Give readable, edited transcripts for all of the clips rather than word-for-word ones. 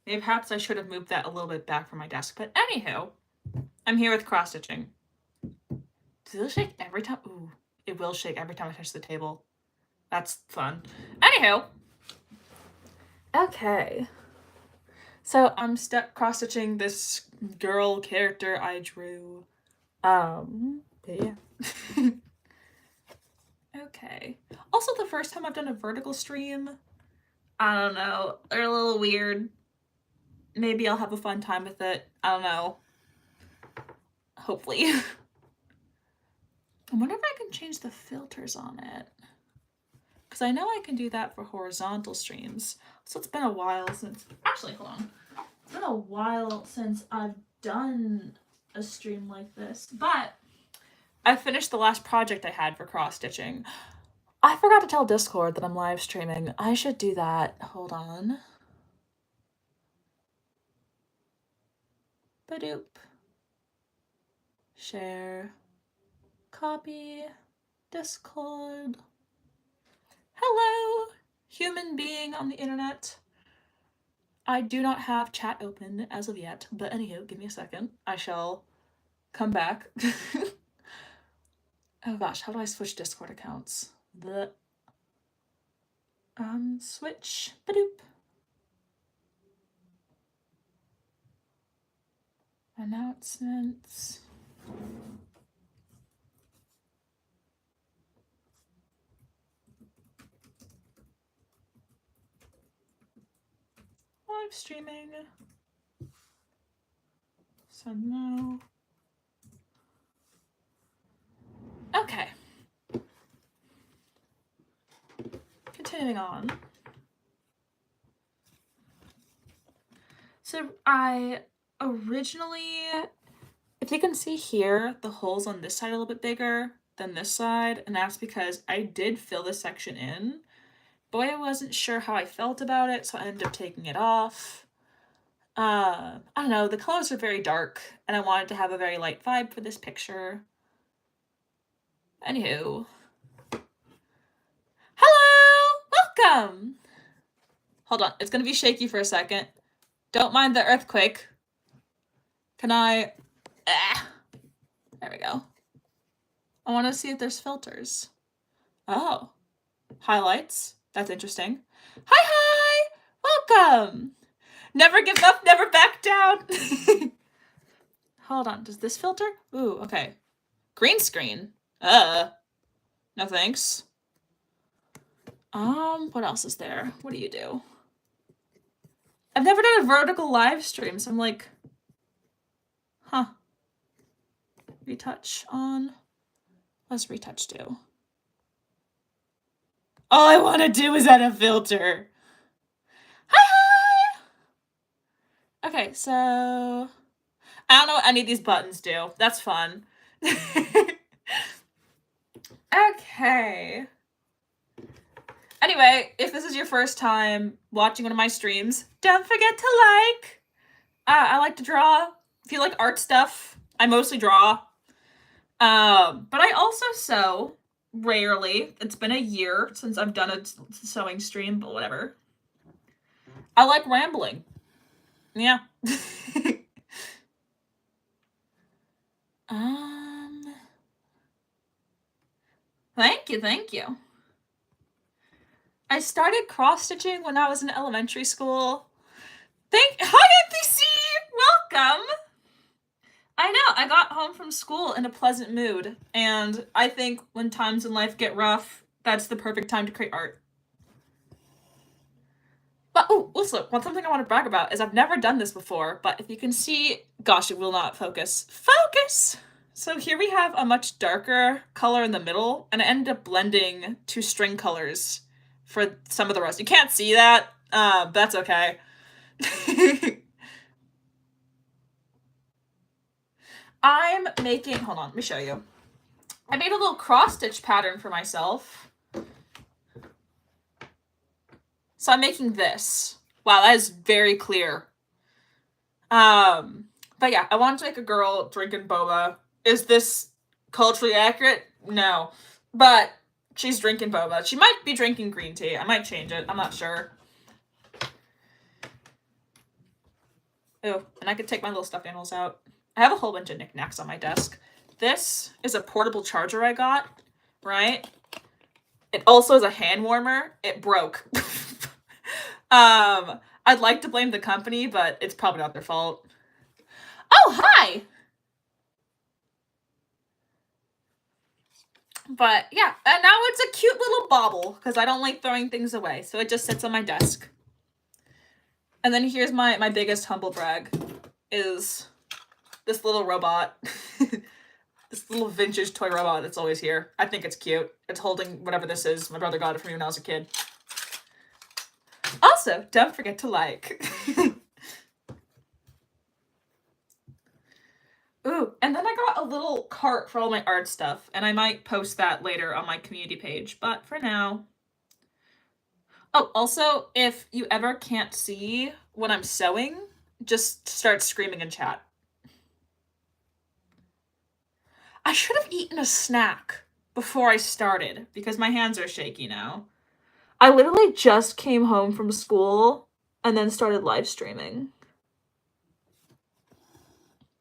Maybe perhaps I should have moved that a little bit back from my desk. But anywho, I'm here with cross-stitching. Does it shake every time? Ooh, it will shake every time I touch the table. That's fun. Anywho. Okay. So I'm cross-stitching this girl character I drew. Yeah. Okay. Also, the first time I've done a vertical stream. I don't know. They're a little weird. Maybe I'll have a fun time with it. I don't know. Hopefully. I wonder if I can change the filters on it. Because I know I can do that for horizontal streams. So it's been a while since... Actually, hold on. It's been a while since I've done a stream like this. But I finished the last project I had for cross-stitching. I forgot to tell Discord that I'm live streaming. I should do that. Hold on. Badoop. Share. Copy. Discord. Hello, human being on the internet. I do not have chat open as of yet, but anywho, give me a second. I shall come back. Oh gosh, how do I switch Discord accounts? Switch. Badoop. Announcements. Live streaming. So no. Okay. Continuing on. So I originally, if you can see here, the holes on this side are a little bit bigger than this side, and that's because I did fill this section in, but I wasn't sure how I felt about it, so I ended up taking it off. I don't know, the colors are very dark, and I wanted to have a very light vibe for this picture. Anywho. Hello! Welcome! Hold on, it's gonna be shaky for a second. Don't mind the earthquake. Can I... There we go. I want to see if there's filters. Oh. Highlights. That's interesting. Hi! Welcome! Never give up, never back down. Hold on, does this filter? Ooh, okay. Green screen. No thanks. What else is there? What do you do? I've never done a vertical live stream, so I'm like, huh. Retouch on. What does retouch do? All I want to do is add a filter. Hi! Okay, so I don't know what any of these buttons do. That's fun. Okay. Anyway, if this is your first time watching one of my streams, don't forget to like. I like to draw. If you like art stuff, I mostly draw. But I also sew. Rarely. It's been a year since I've done a sewing stream, but whatever. I like rambling. Yeah. Thank you. I started cross-stitching when I was in elementary school. Hi, NPC! Welcome! I know, I got home from school in a pleasant mood, and I think when times in life get rough, that's the perfect time to create art. But, oh, also, one something I want to brag about is I've never done this before, but if you can see, gosh, it will not focus. Focus! So here we have a much darker color in the middle, and I ended up blending two string colors for some of the rest. You can't see that, but that's okay. I'm making, hold on, let me show you. I made a little cross-stitch pattern for myself. So I'm making this. Wow, that is very clear. But yeah, I wanted to make a girl drinking boba. Is this culturally accurate? No. But she's drinking boba. She might be drinking green tea. I might change it. I'm not sure. Oh, and I could take my little stuffed animals out. I have a whole bunch of knickknacks on my desk. This is a portable charger I got, right? It also is a hand warmer. It broke. I'd like to blame the company, but it's probably not their fault. Oh, hi! But yeah, and now it's a cute little bauble because I don't like throwing things away, so it just sits on my desk. And then here's my biggest humble brag is this little robot. This little vintage toy robot that's always here. I think it's cute. It's holding whatever this is. My brother got it for me when I was a kid. Also, don't forget to like. Ooh, and then I got a little cart for all my art stuff, and I might post that later on my community page, but for now. Oh, also, if you ever can't see when I'm sewing, just start screaming in chat. I should have eaten a snack before I started, because my hands are shaky now. I literally just came home from school and then started live streaming.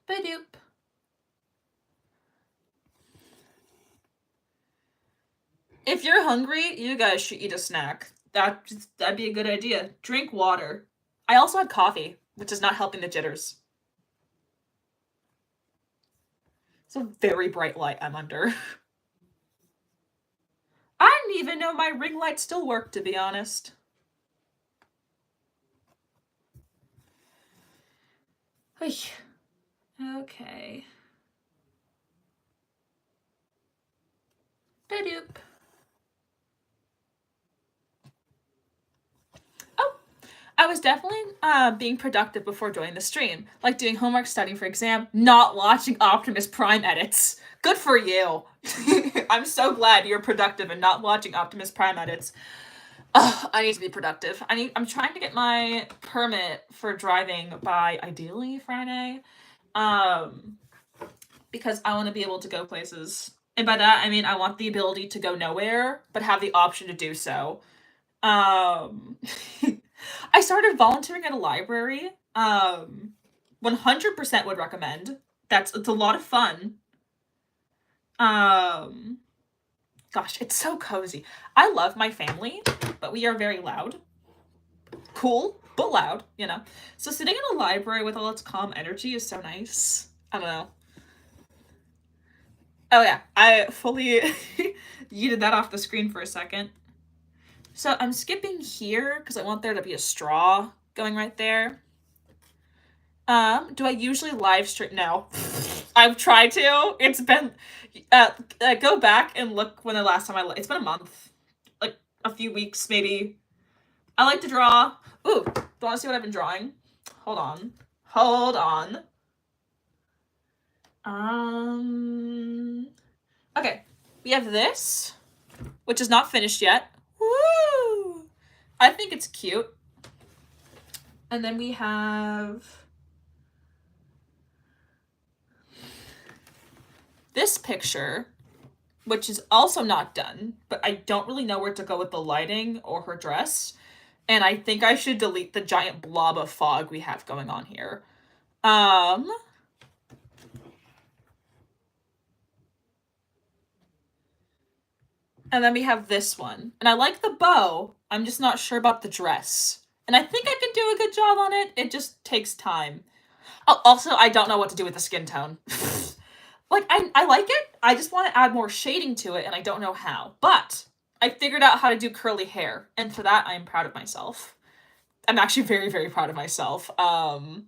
Ba-doop. If you're hungry, you guys should eat a snack. That'd be a good idea. Drink water. I also had coffee, which is not helping the jitters. It's a very bright light I'm under. I didn't even know my ring light still worked, to be honest. Okay. Ba-doop. I was definitely being productive before joining the stream, like doing homework, studying for exam, not watching Optimus Prime edits. Good for you. I'm so glad you're productive and not watching Optimus Prime edits. Ugh, I need to be productive. I'm trying to get my permit for driving by ideally Friday, because I want to be able to go places. And by that, I mean I want the ability to go nowhere, but have the option to do so. I started volunteering at a library. 100% would recommend. It's a lot of fun. Gosh, it's so cozy. I love my family, but we are very loud. Cool, but loud, you know. So sitting in a library with all its calm energy is so nice. I don't know. Oh yeah, I fully yeeted that off the screen for a second. So I'm skipping here because I want there to be a straw going right there. Do I usually live stream? No. I've tried to. It's been go back and look when the last time it's been a month. Like a few weeks maybe. I like to draw. Ooh, do you want to see what I've been drawing? Hold on. Okay. We have this, which is not finished yet. Woo! I think it's cute. And then we have this picture, which is also not done, but I don't really know where to go with the lighting or her dress. And I think I should delete the giant blob of fog we have going on here. And then we have this one. And I like the bow. I'm just not sure about the dress. And I think I can do a good job on it. It just takes time. Oh, also, I don't know what to do with the skin tone. Like, I like it. I just want to add more shading to it, and I don't know how. But I figured out how to do curly hair. And for that, I am proud of myself. I'm actually very, very proud of myself. Also,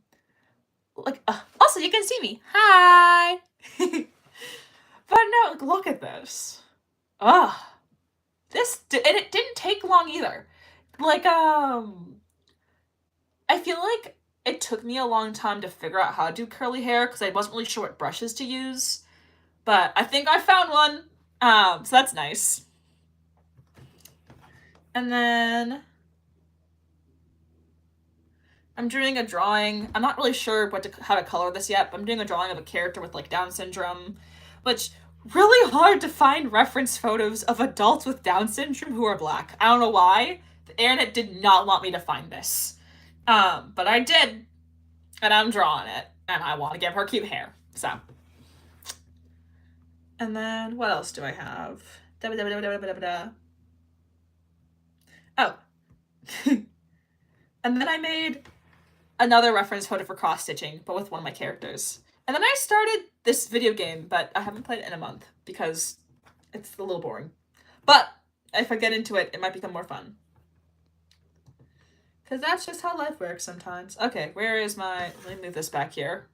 you can see me. Hi! But no, look at this. Ugh. It didn't take long either. Like, I feel like it took me a long time to figure out how to do curly hair because I wasn't really sure what brushes to use. But I think I found one. So that's nice. And then I'm doing a drawing. I'm not really sure how to color this yet, but I'm doing a drawing of a character with like Down syndrome, which really hard to find reference photos of adults with Down syndrome who are black. I don't know why. The internet did not want me to find this. But I did. And I'm drawing it. And I want to give her cute hair. So. And then what else do I have? Oh. And then I made another reference photo for cross stitching, but with one of my characters. And then I started this video game, but I haven't played it in a month because it's a little boring. But if I get into it, it might become more fun. Because that's just how life works sometimes. Okay, where is my... Let me move this back here.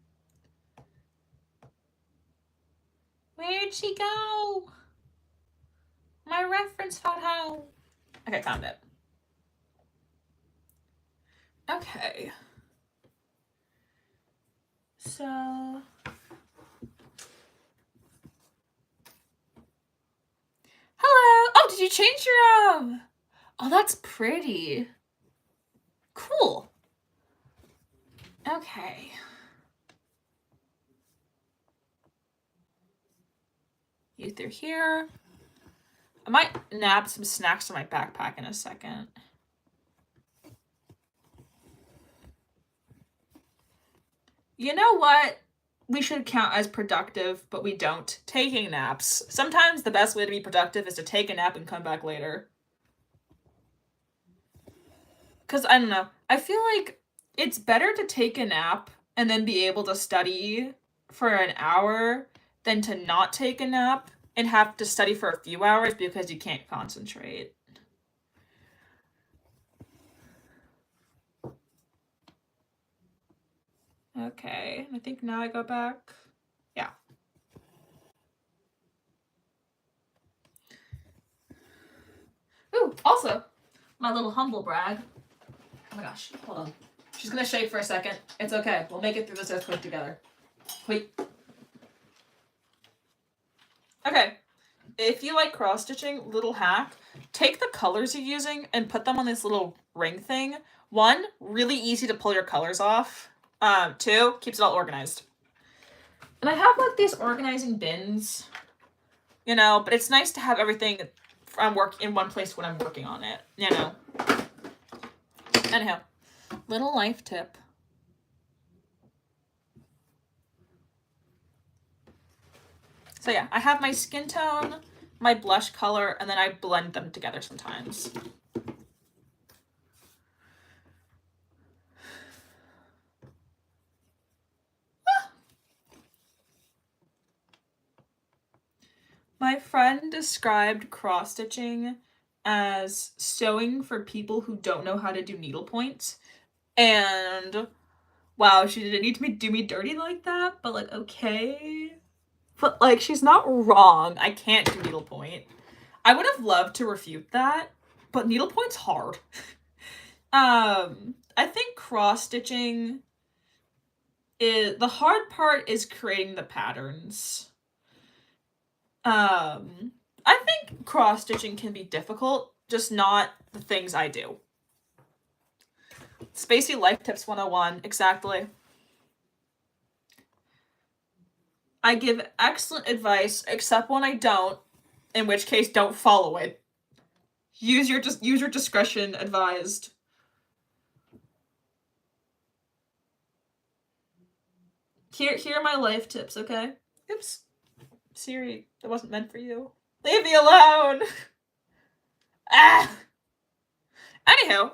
Where'd she go? My reference photo. Okay, found it. Okay. So... Hello! Oh, did you change your, Oh, that's pretty. Cool. Okay. You through here. I might nab some snacks in my backpack in a second. You know what? We should count as productive, but we don't. Taking naps. Sometimes the best way to be productive is to take a nap and come back later. Because, I don't know, I feel like it's better to take a nap and then be able to study for an hour than to not take a nap and have to study for a few hours because you can't concentrate. Okay, I think now I go back. Yeah. Ooh, also, my little humble brag. Oh my gosh, hold on. She's gonna shake for a second. It's okay. We'll make it through this earthquake together. Wait. Okay. If you like cross stitching, little hack, take the colors you're using and put them on this little ring thing. 1, really easy to pull your colors off. 2, keeps it all organized. And I have like these organizing bins, you know, but it's nice to have everything in one place when I'm working on it, you know. Anyhow, little life tip. So yeah, I have my skin tone, my blush color, and then I blend them together sometimes. My friend described cross stitching as sewing for people who don't know how to do needle points. And wow, she didn't need to do me dirty like that, but like, okay. But like, she's not wrong. I can't do needlepoint. I would have loved to refute that, but needlepoint's hard. I think cross stitching is the hard part is creating the patterns. I think cross stitching can be difficult, just not the things I do. Spacey Life Tips 101, exactly. I give excellent advice, except when I don't, in which case don't follow it. Use your discretion advised. Here are my life tips, okay? Oops. Siri, that wasn't meant for you. Leave me alone! Ah! Anywho.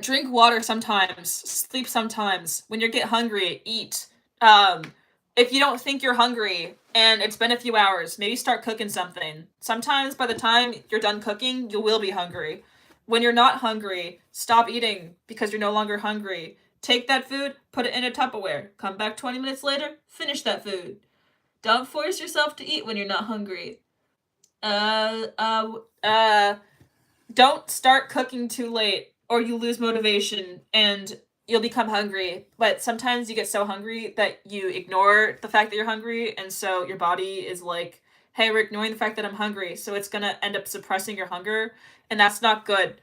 Drink water sometimes. Sleep sometimes. When you get hungry, eat. If you don't think you're hungry and it's been a few hours, maybe start cooking something. Sometimes by the time you're done cooking, you will be hungry. When you're not hungry, stop eating because you're no longer hungry. Take that food, put it in a Tupperware. Come back 20 minutes later, finish that food. Don't force yourself to eat when you're not hungry. Don't start cooking too late or you lose motivation and you'll become hungry. But sometimes you get so hungry that you ignore the fact that you're hungry, and so your body is like, hey, we're ignoring the fact that I'm hungry, so it's gonna end up suppressing your hunger, and that's not good.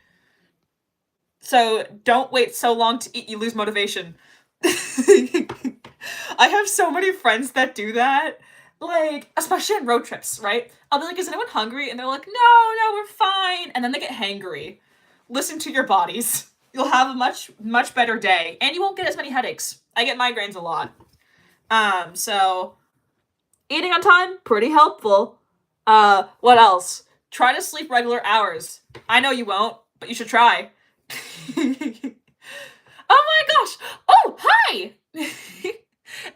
So don't wait so long to eat, you lose motivation. I have so many friends that do that. Like, especially on road trips, right? I'll be like, is anyone hungry? And they're like, no, we're fine. And then they get hangry. Listen to your bodies. You'll have a much better day, and you won't get as many headaches. I get migraines a lot. So eating on time, pretty helpful. What else? Try to sleep regular hours. I know you won't, but you should try. Oh my gosh! Oh, hi!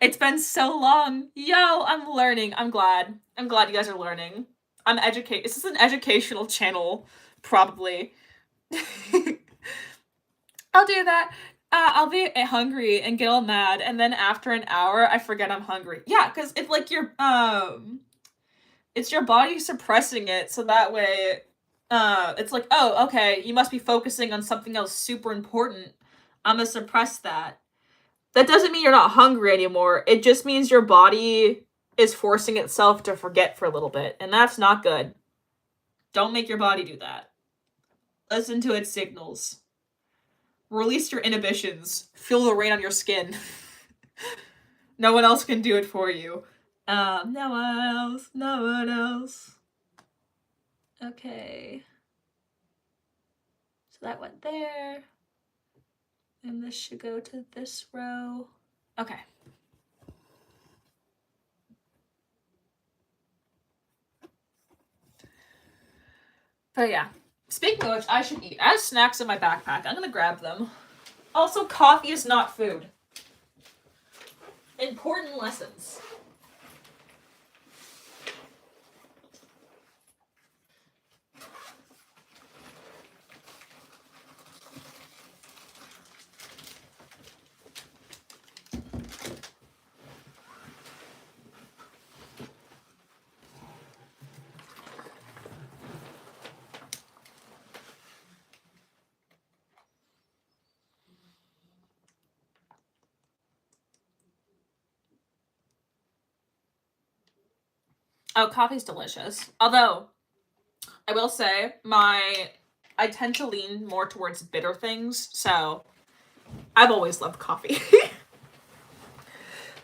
It's been so long. Yo, I'm learning. I'm glad. I'm glad you guys are learning. This is an educational channel, probably. I'll do that. I'll be hungry and get all mad, and then after an hour, I forget I'm hungry. Yeah, because it's like it's your body suppressing it, so that way, it's like, oh, okay, you must be focusing on something else super important. I'm gonna suppress that. That doesn't mean you're not hungry anymore. It just means your body is forcing itself to forget for a little bit, and that's not good. Don't make your body do that. Listen to its signals. Release your inhibitions. Feel the rain on your skin. No one else can do it for you. No one else. Okay. So that went there. And this should go to this row. Okay. But yeah. Speaking of which, I should eat. I have snacks in my backpack. I'm gonna grab them. Also, coffee is not food. Important lessons. Oh, coffee's delicious. Although, I will say, I tend to lean more towards bitter things, so I've always loved coffee.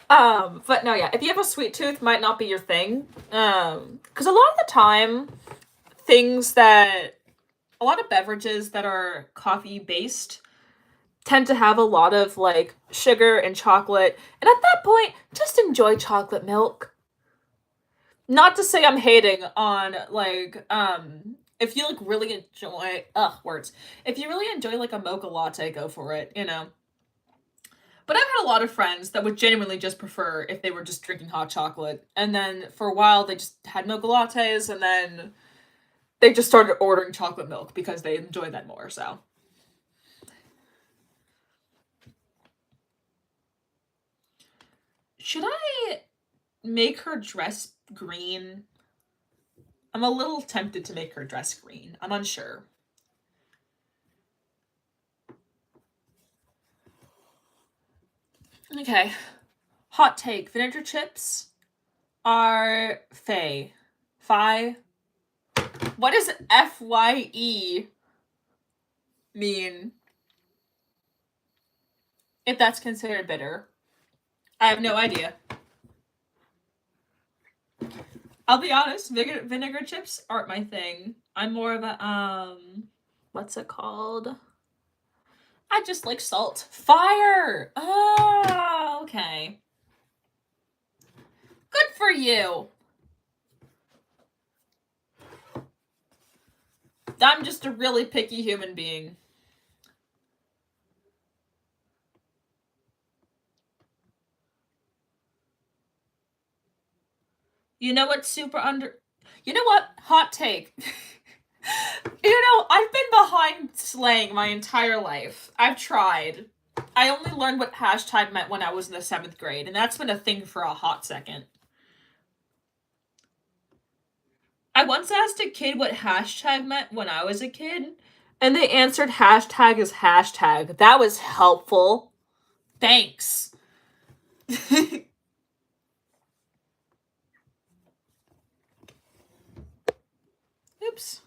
But no, yeah, if you have a sweet tooth, might not be your thing. Because a lot of the time, a lot of beverages that are coffee based tend to have a lot of like sugar and chocolate, and at that point, just enjoy chocolate milk. Not to say I'm hating on like if you like really enjoy words. If you really enjoy like a mocha latte, go for it, you know. But I've had a lot of friends that would genuinely just prefer if they were just drinking hot chocolate, and then for a while they just had mocha lattes, and then they just started ordering chocolate milk because they enjoy that more. So should I make her dress green? I'm a little tempted to make her dress green. I'm unsure. Okay. Hot take. Vinegar chips are Faye. Fi. What does FYE mean? If that's considered bitter. I have no idea. I'll be honest, vinegar chips aren't my thing. I'm more of a, what's it called? I just like salt. Fire! Oh, okay. Good for you. I'm just a really picky human being. You know what's super You know what? Hot take. You know, I've been behind slang my entire life. I've tried. I only learned what hashtag meant when I was in the 7th grade, and that's been a thing for a hot second. I once asked a kid what hashtag meant when I was a kid, and they answered hashtag as hashtag. That was helpful. Thanks. Oops.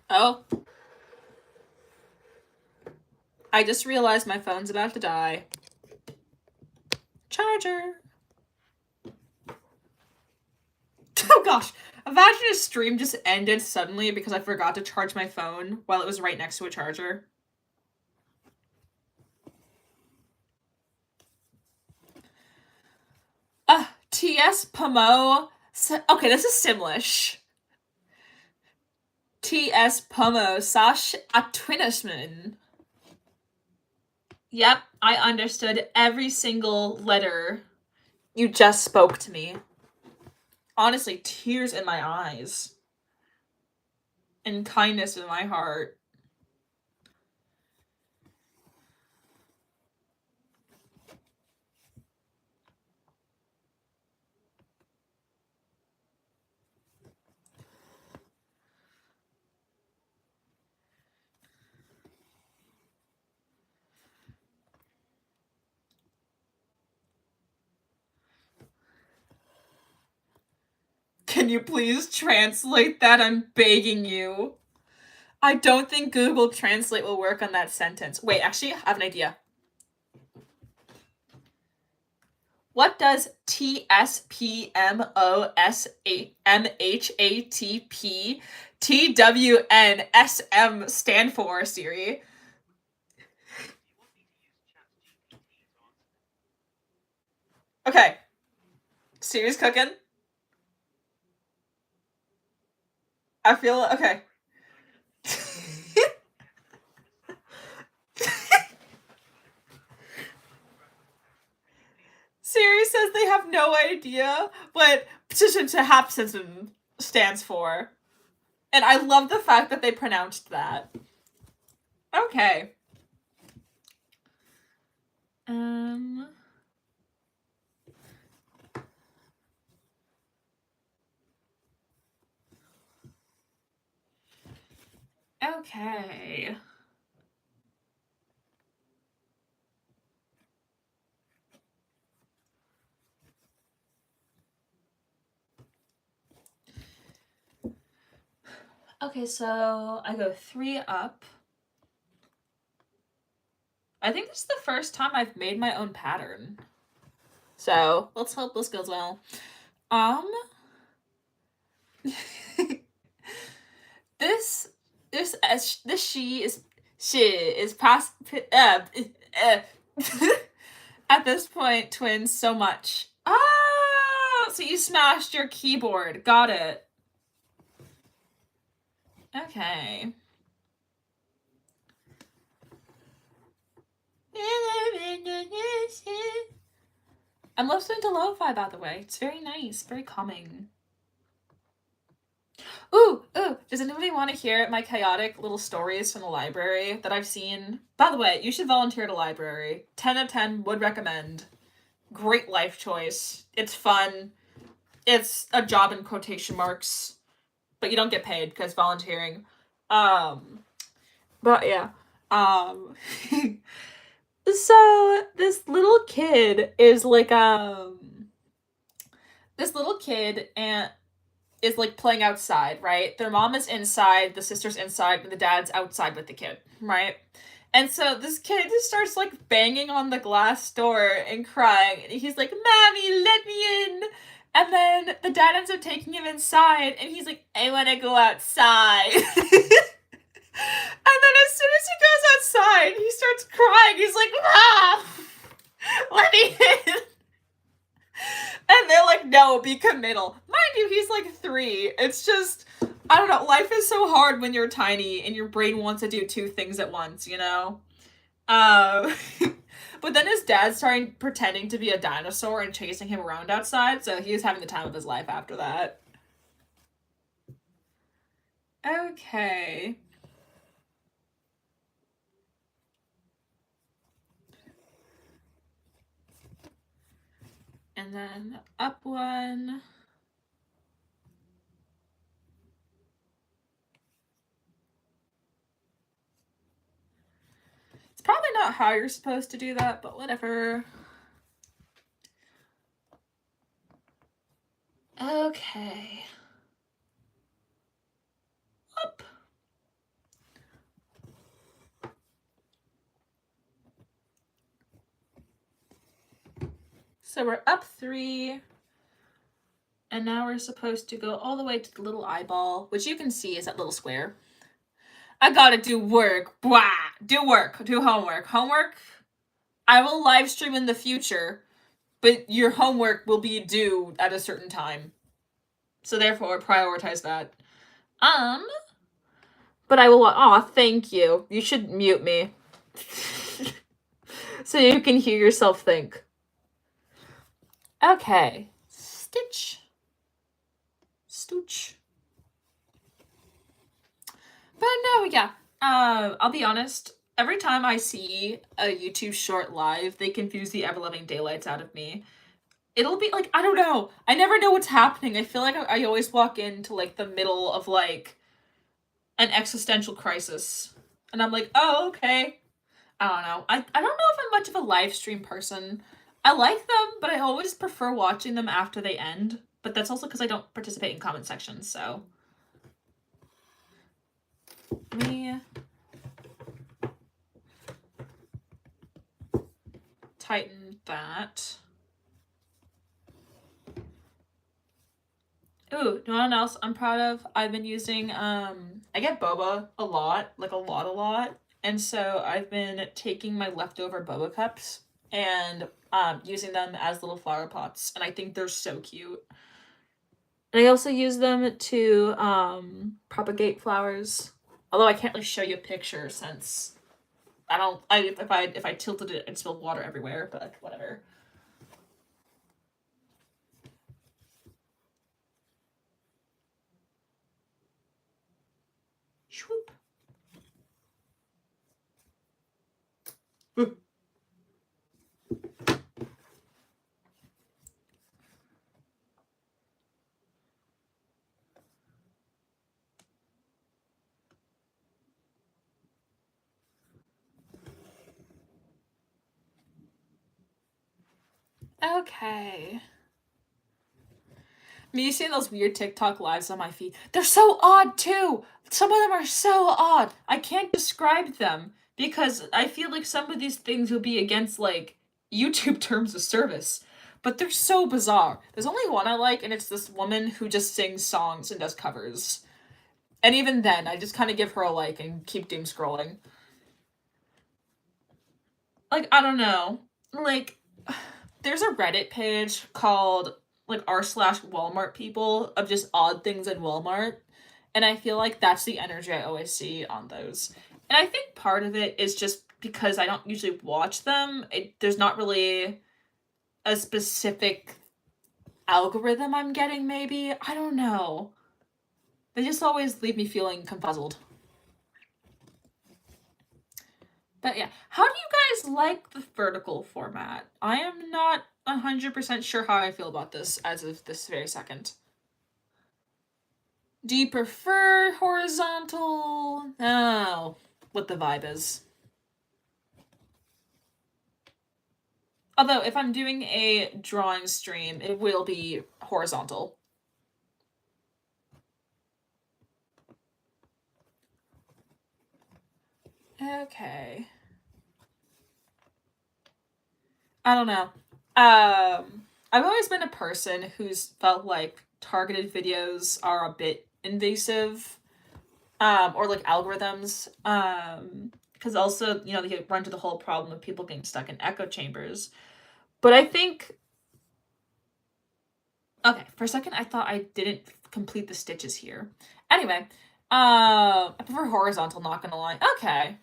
Oh. I just realized my phone's about to die. Charger. Oh gosh. Imagine a stream just ended suddenly because I forgot to charge my phone while it was right next to a charger. T.S. Pomo. Okay, this is Simlish. T.S. Pomo Sash Atwinisman. Yep, I understood every single letter you just spoke to me. Honestly, tears in my eyes. And kindness in my heart. Can you please translate that? I'm begging you. I don't think Google Translate will work on that sentence. Wait, actually, I have an idea. What does TSPMOSMHATP stand for, Siri? Okay. Siri's cooking. I feel okay. Siri says they have no idea what petition to Hapsism stands for. And I love the fact that they pronounced that. Okay. Okay. Okay, so I go 3 up. I think this is the first time I've made my own pattern. So let's hope this goes well. This she is past at this point twins so much. Ah, so you smashed your keyboard. Got it. Okay. I'm listening to lo-fi, by the way. It's very nice, very calming. Ooh, does anybody want to hear my chaotic little stories from the library that I've seen? By the way, you should volunteer at a library. 10 out of 10, would recommend. Great life choice. It's fun. It's a job in quotation marks, but you don't get paid because volunteering. But yeah. So this little kid is like this little kid and is like playing outside, right? Their mom is inside, the sister's inside, and the dad's outside with the kid, right? And so this kid just starts like banging on the glass door and crying. And he's like, "Mommy, let me in." And then the dad ends up taking him inside, and he's like, "I want to go outside." And then as soon as he goes outside, he starts crying. He's like, "Mom, let me in." And they're like, "No, be committal." Mind you, he's like 3. It's just, I don't know, life is so hard when you're tiny and your brain wants to do 2 things at once, you know? But then his dad started pretending to be a dinosaur and chasing him around outside, so he was having the time of his life after that. Okay. And then up 1. It's probably not how you're supposed to do that, but whatever. Okay. Up. So we're up 3. And now we're supposed to go all the way to the little eyeball, which you can see is that little square. I gotta do work. Blah. Do work. Do homework. Homework? I will live stream in the future, but your homework will be due at a certain time. So therefore, prioritize that. But I will. Aw, thank you. You should mute me. So you can hear yourself think. Okay. Stitch. Stooch. But no, yeah. I'll be honest. Every time I see a YouTube short live, they confuse the ever-loving daylights out of me. It'll be like, I don't know. I never know what's happening. I feel like I always walk into like the middle of like an existential crisis. And I'm like, oh, okay. I don't know. I don't know if I'm much of a live stream person. I like them, but I always prefer watching them after they end. But that's also because I don't participate in comment sections, so. Me. Tighten that. Ooh, you know what else I'm proud of? I've been using, I get boba a lot, like a lot. And so I've been taking my leftover boba cups and using them as little flower pots. And I think they're so cute. And I also use them to propagate flowers. Although I can't really show you a picture since if I tilted it, I'd spill water everywhere, but whatever. Swoop. Okay. Me seeing those weird TikTok lives on my feed. They're so odd too. Some of them are so odd. I can't describe them because I feel like some of these things will be against like YouTube terms of service. But they're so bizarre. There's only one I like, and it's this woman who just sings songs and does covers. And even then, I just kind of give her a like and keep doom scrolling. Like, I don't know. Like, there's a Reddit page called like r/Walmart people of just odd things in Walmart. And I feel like that's the energy I always see on those. And I think part of it is just because I don't usually watch them. There's not really a specific algorithm I'm getting, maybe. I don't know. They just always leave me feeling confuzzled. But yeah, how do you guys like the vertical format? I am not 100% sure how I feel about this as of this very second. Do you prefer horizontal? Oh, what the vibe is. Although, if I'm doing a drawing stream, it will be horizontal. Okay. I don't know. I've always been a person who's felt like targeted videos are a bit invasive, or like algorithms, because also, you know, they run into the whole problem of people getting stuck in echo chambers. But I think, okay, for a second I thought I didn't complete the stitches here. Anyway, I prefer horizontal, not gonna lie. Okay.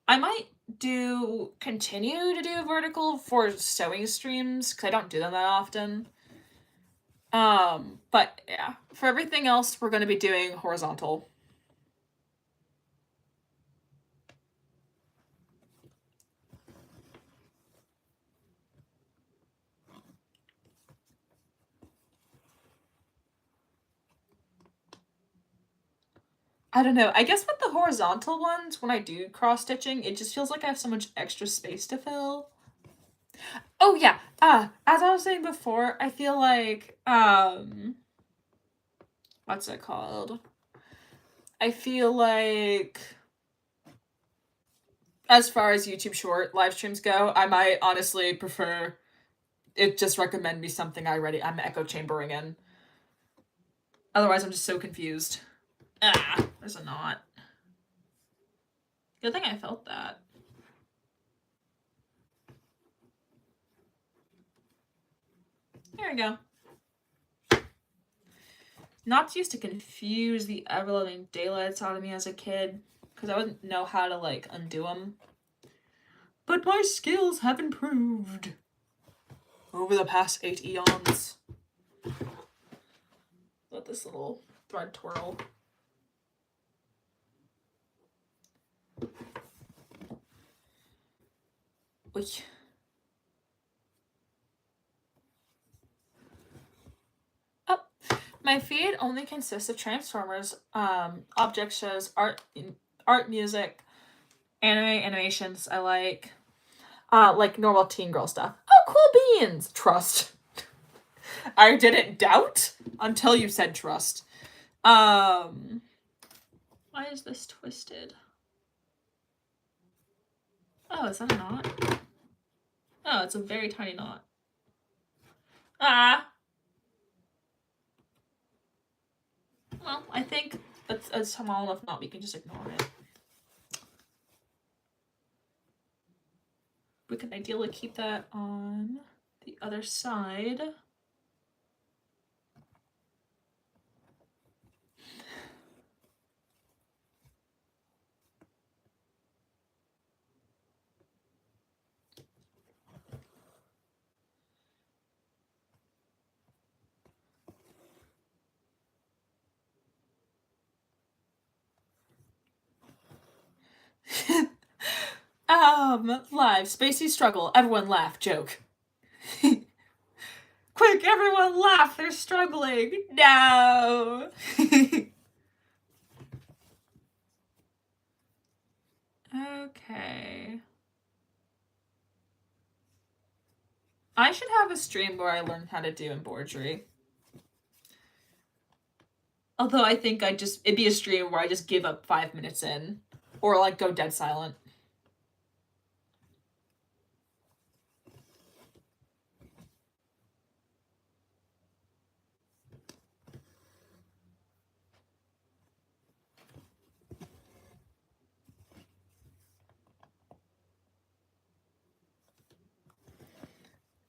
I might continue to do vertical for sewing streams, because I don't do them that often. But yeah, for everything else, we're going to be doing horizontal. I don't know. I guess with the horizontal ones, when I do cross stitching, it just feels like I have so much extra space to fill. Oh yeah. As I was saying before, I feel like what's it called? I feel like as far as YouTube short live streams go, I might honestly prefer it just recommend me something I'm echo chambering in. Otherwise, I'm just so confused. Ah, there's a knot. Good thing I felt that. There we go. Knots used to confuse the ever-loving daylights out of me as a kid, because I wouldn't know how to, like, undo them. But my skills have improved over the past 8 eons. Let this little thread twirl. Oy. Oh, my feed only consists of Transformers, object shows, art, music, animations I like normal teen girl stuff. Oh, cool beans! Trust. I didn't doubt until you said trust. Why is this twisted? Oh, is that a knot? Oh, it's a very tiny knot. Ah! Well, I think it's a small enough knot we can just ignore it. We can ideally keep that on the other side. Live, spacey struggle, everyone laugh, joke. Quick, everyone laugh, they're struggling. No. Okay. I should have a stream where I learn how to do embroidery. Although I think it'd be a stream where I just give up 5 minutes in. Or like go dead silent.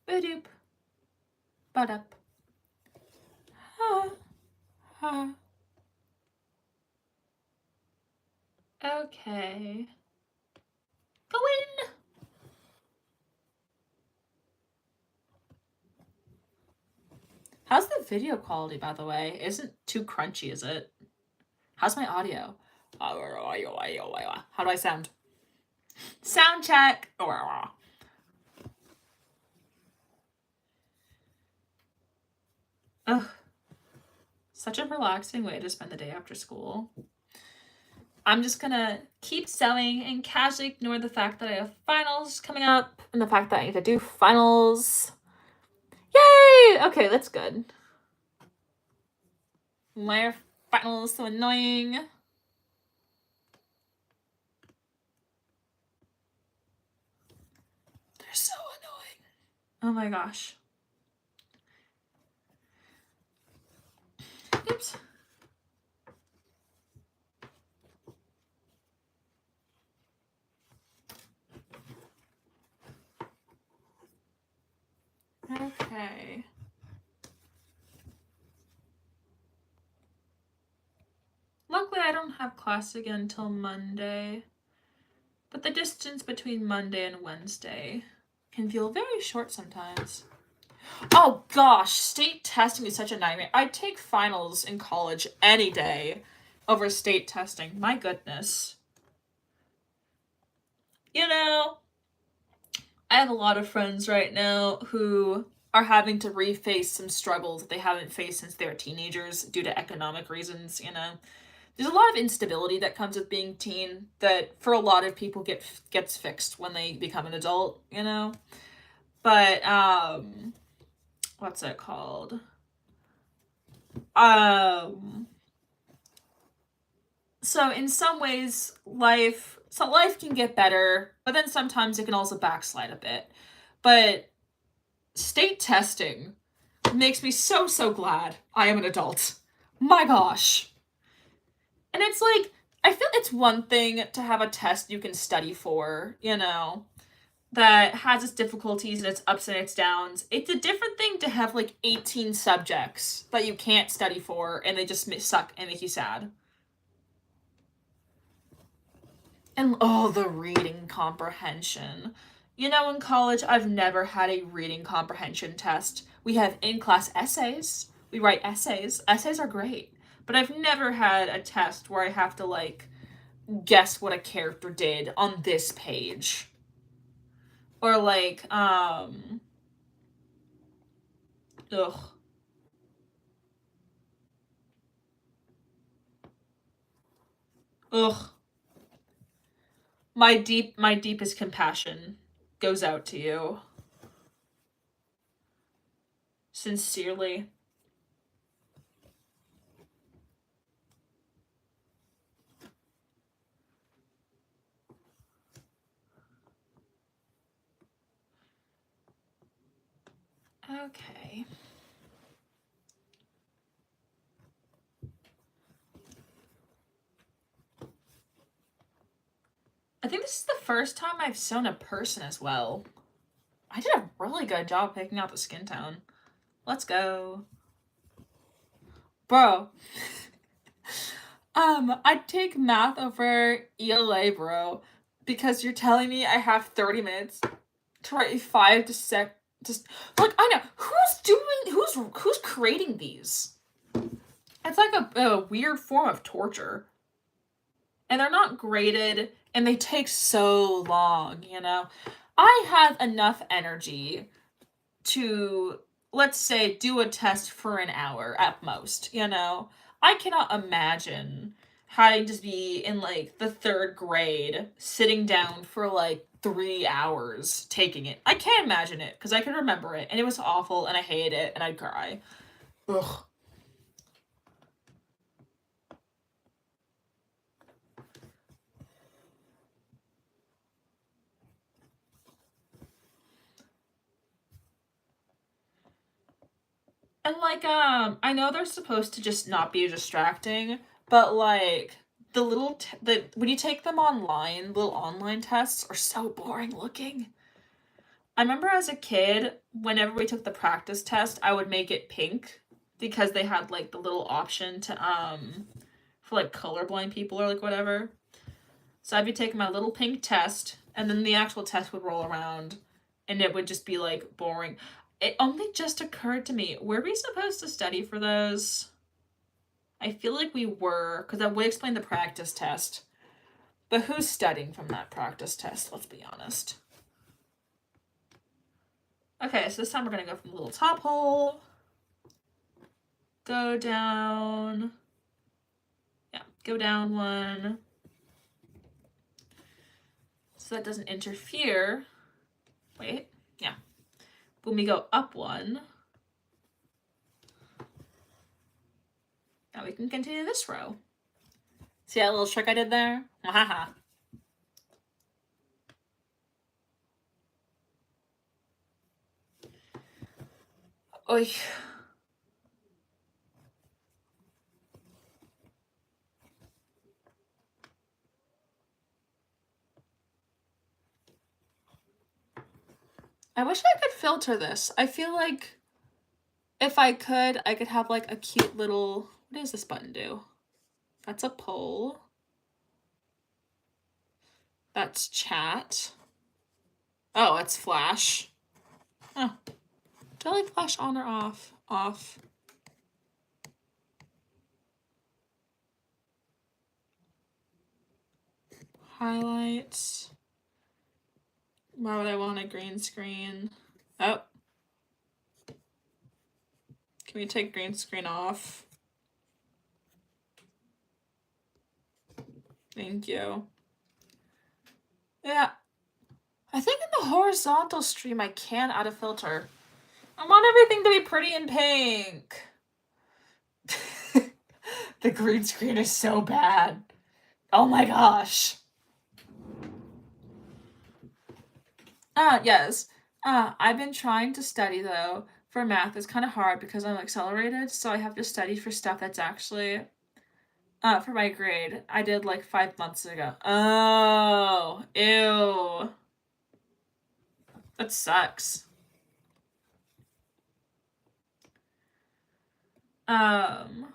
Ba-doop. Ba-dup. Ha. Ha. Okay. Go in! How's the video quality, by the way? Isn't too crunchy, is it? How's my audio? How do I sound? Sound check! Ugh. Such a relaxing way to spend the day after school. I'm just gonna keep sewing and casually ignore the fact that I have finals coming up and the fact that I need to do finals. Yay! Okay, that's good. Why are finals so annoying? They're so annoying. Oh my gosh. Oops. Okay. Luckily, I don't have class again until Monday. But the distance between Monday and Wednesday can feel very short sometimes. Oh gosh, state testing is such a nightmare. I'd take finals in college any day over state testing. My goodness. You know, I have a lot of friends right now who are having to reface some struggles that they haven't faced since they were teenagers due to economic reasons, you know. There's a lot of instability that comes with being teen that for a lot of people gets fixed when they become an adult, you know. But what's it called? So in some ways life can get better, but then sometimes it can also backslide a bit. But state testing makes me so, so glad I am an adult. My gosh. And it's like, I feel it's one thing to have a test you can study for, you know, that has its difficulties and its ups and its downs. It's a different thing to have like 18 subjects that you can't study for and they just suck and make you sad. And oh, the reading comprehension. You know, in college, I've never had a reading comprehension test. We have in-class essays. We write essays. Essays are great. But I've never had a test where I have to, like, guess what a character did on this page. Or, like, ugh. Ugh. My deepest compassion goes out to you. Sincerely. Okay. I think this is the first time I've sewn a person as well. I did a really good job picking out the skin tone. Let's go. Bro. I'd take math over ELA, bro, because you're telling me I have 30 minutes to write 5 to 6. Just like, I know who's creating these. It's like a weird form of torture, and they're not graded, and they take so long. You know, I have enough energy to, let's say, do a test for an hour at most. You know, I cannot imagine having to be in like the 3rd grade sitting down for like 3 hours taking it. I can't imagine it because I can remember it and it was awful and I hated it and I'd cry. Ugh. And like I know they're supposed to just not be distracting, but like the little when you take them online, little online tests are so boring looking. I remember as a kid, whenever we took the practice test, I would make it pink because they had like the little option to for like colorblind people or like whatever. So I'd be taking my little pink test and then the actual test would roll around and it would just be like boring. It only just occurred to me, were we supposed to study for those? I feel like we were, because that would explain the practice test. But who's studying from that practice test? Let's be honest. Okay, so this time we're going to go from the little top hole. Go down. Yeah, go down 1. So that doesn't interfere. Wait, yeah. When we go up 1, now we can continue this row. See that little trick I did there? Haha. Oy. I wish I could filter this. I feel like if I could have like a cute little, what does this button do? That's a poll. That's chat. Oh, it's flash. Oh. Do I like flash on or off? Off. Highlights. Why would I want a green screen? Oh. Can we take green screen off? Thank you. Yeah. I think in the horizontal stream I can add a filter. I want everything to be pretty in pink. The green screen is so bad. Oh my gosh. Yes. I've been trying to study though for math. It's kind of hard because I'm accelerated, so I have to study for stuff that's actually for my grade. I did like 5 months ago. Oh, ew. That sucks. Um,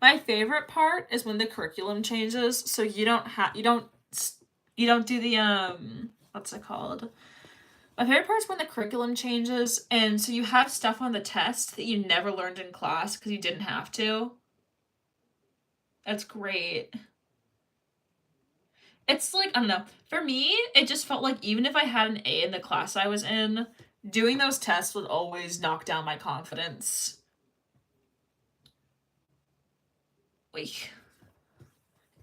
my favorite part is when the curriculum changes, so you don't do the what's it called? My favorite part is when the curriculum changes, and so you have stuff on the test that you never learned in class because you didn't have to. That's great. It's like, I don't know. For me, it just felt like even if I had an A in the class I was in, doing those tests would always knock down my confidence. Like,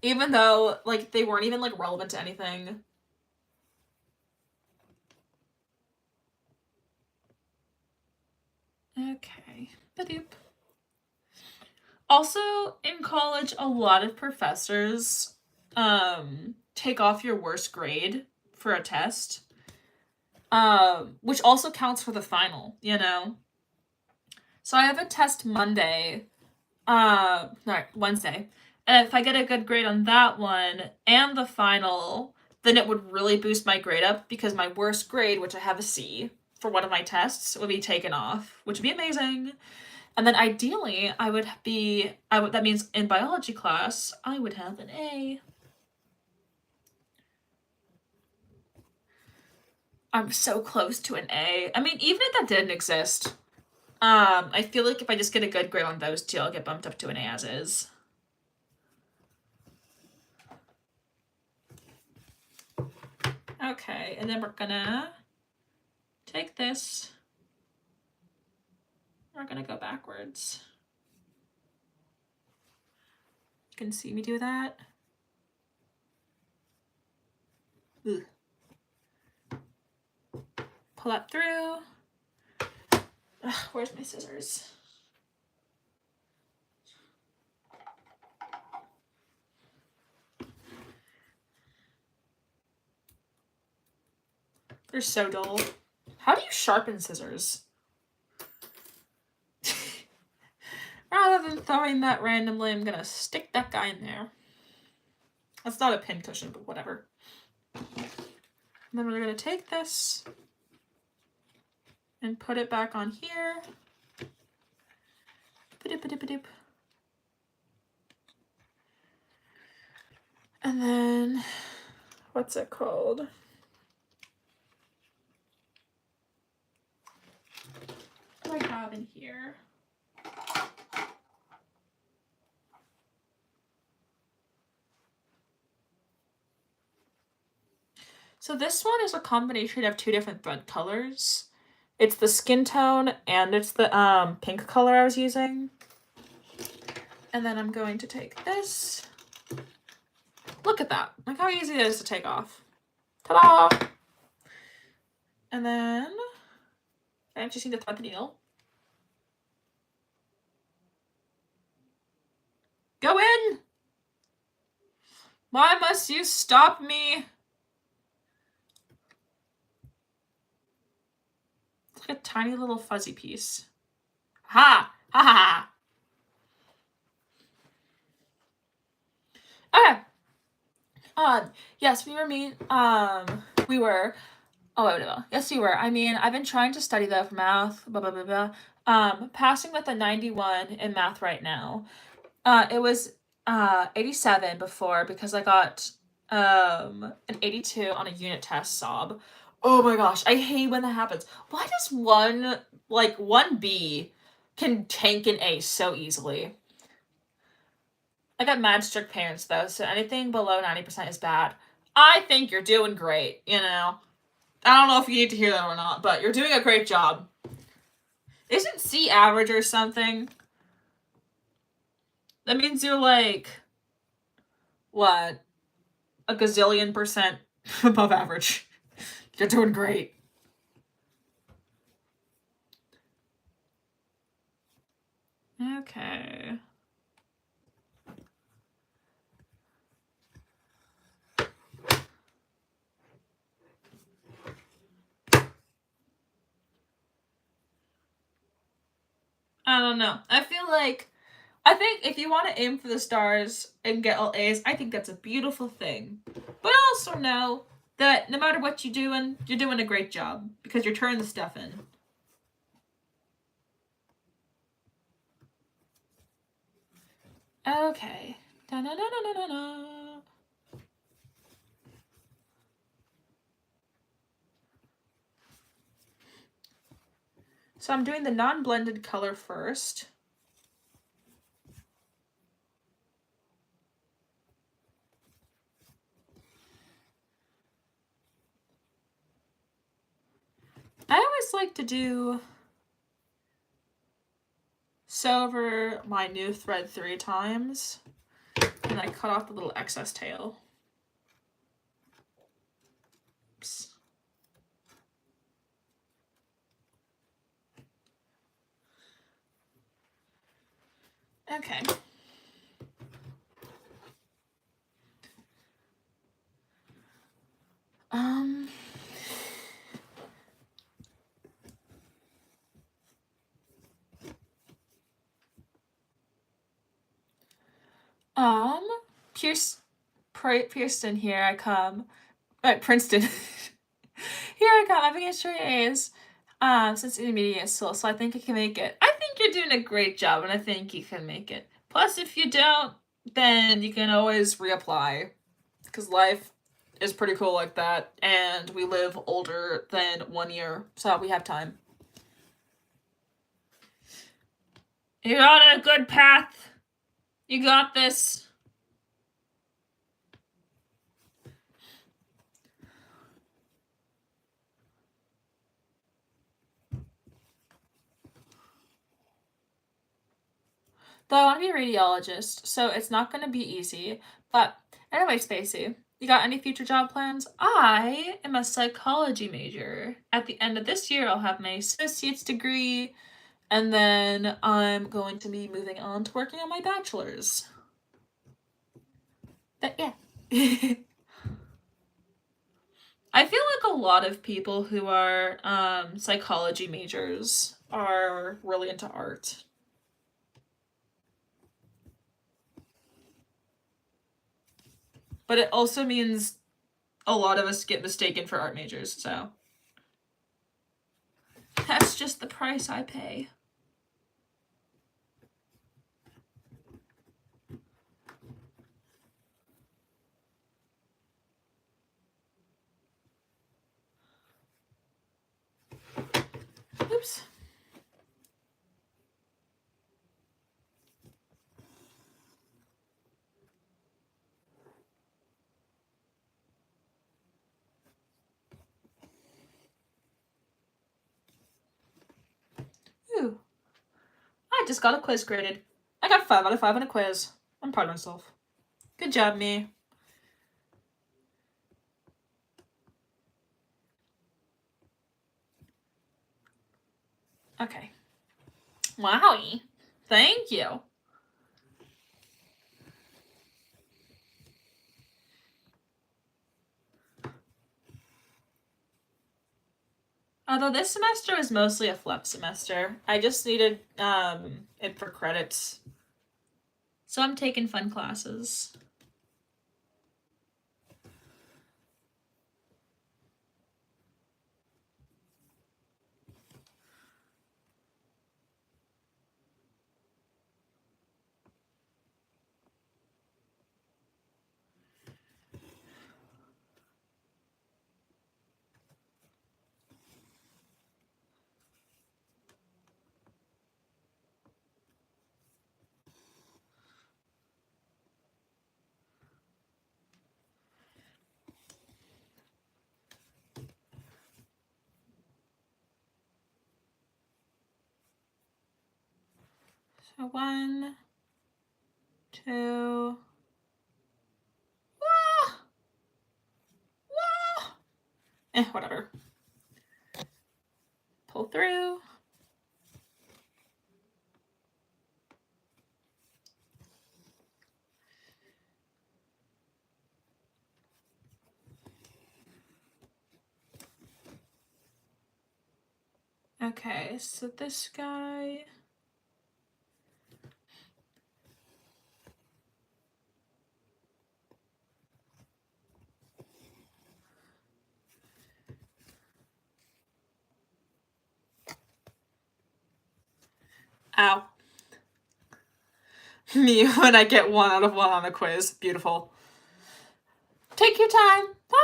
even though, like, they weren't even, like, relevant to anything. Okay. Ba-doop. Also, in college, a lot of professors take off your worst grade for a test. Which also counts for the final, you know? So I have a test Monday, no, Wednesday. And if I get a good grade on that one and the final, then it would really boost my grade up because my worst grade, which I have a C for one of my tests, would be taken off, which would be amazing. And then ideally, that means in biology class, I would have an A. I'm so close to an A. I mean, even if that didn't exist, I feel like if I just get a good grade on those two, I'll get bumped up to an A as is. Okay, and then we're gonna take this. We're gonna go backwards. You can see me do that. Ugh. Pull that through. Ugh, where's my scissors? They're so dull. How do you sharpen scissors? Rather than throwing that randomly, I'm gonna stick that guy in there. That's not a pin cushion, but whatever. And then we're gonna take this and put it back on here. And then, what's it called? What do I have in here? So this one is a combination of two different thread colors. It's the skin tone and it's the pink color I was using. And then I'm going to take this. Look at that. Look how easy it is to take off. Ta-da! And then I just need to thread the needle. Go in! Why must you stop me? It's like a tiny little fuzzy piece. Ha! Ha ha ha! Okay. Yes, we were. Oh, wait, no. Yes, we were. I mean, I've been trying to study though for math, blah, blah, blah, blah. Passing with a 91 in math right now. It was 87 before because I got an 82 on a unit test sob. Oh my gosh, I hate when that happens. Why does one B can tank an A so easily? I got mad strict parents though, so anything below 90% is bad. I think you're doing great, you know. I don't know if you need to hear that or not, but you're doing a great job. Isn't C average or something? That means you're like, what, a gazillion percent above average. You're doing great. Okay. I don't know. I think if you want to aim for the stars and get all A's, I think that's a beautiful thing. But also know that no matter what you're doing a great job because you're turning the stuff in. Okay. Da-na-na-na-na-na. So I'm doing the non-blended color first. I always like to do sew over my new thread 3 times, and I cut off the little excess tail. Oops. Okay. Um, Princeton, here I come. Princeton. Here I come. I'm gonna show you A's. Since intermediate still, so I think I can make it. I think you're doing a great job, and I think you can make it. Plus, if you don't, then you can always reapply, because life is pretty cool like that, and we live older than 1 year, so we have time. You're on a good path. You got this. Though I want to be a radiologist, so it's not going to be easy. But anyway, Spacey, you got any future job plans? I am a psychology major. At the end of this year, I'll have my associate's degree, and then I'm going to be moving on to working on my bachelor's. But yeah. I feel like a lot of people who are psychology majors are really into art. But it also means a lot of us get mistaken for art majors, so that's just the price I pay. Oops. Ooh. I just got a quiz graded. I got 5 out of 5 on a quiz. I'm proud of myself. Good job, me. Okay. Wowie. Thank you. Although this semester was mostly a flep semester. I just needed it for credits. So I'm taking fun classes. So 1, 2. Wah! Wah! Whatever. Pull through. Okay, so this guy. Ow. Me when I get 1 out of 1 on a quiz. Beautiful. Take your time. Bye.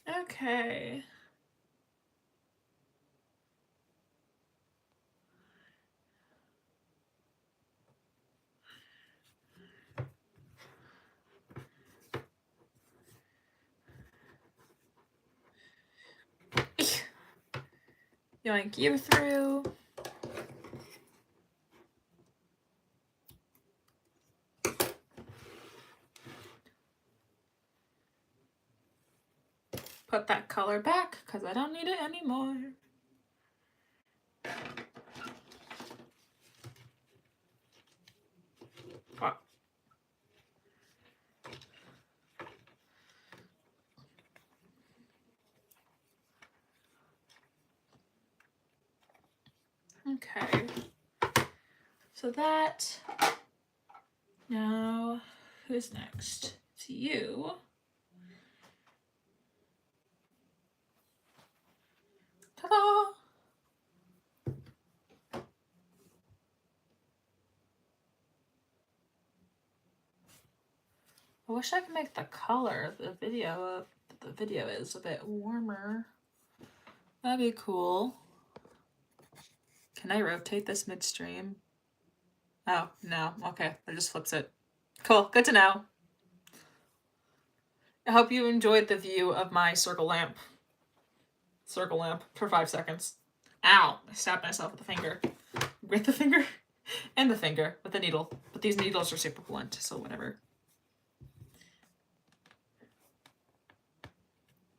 Okay. Yoink you through. Put that color back because I don't need it anymore. Wow. Okay. So that. Now, who's next? It's you. Ta-da! I wish I could make the color the video is a bit warmer. That'd be cool. Can I rotate this midstream? Oh, no. Okay, that just flips it. Cool, good to know. I hope you enjoyed the view of my circle lamp. Circle lamp for 5 seconds. Ow! I stabbed myself with the finger. With the finger? And the finger with the needle. But these needles are super blunt, so whatever.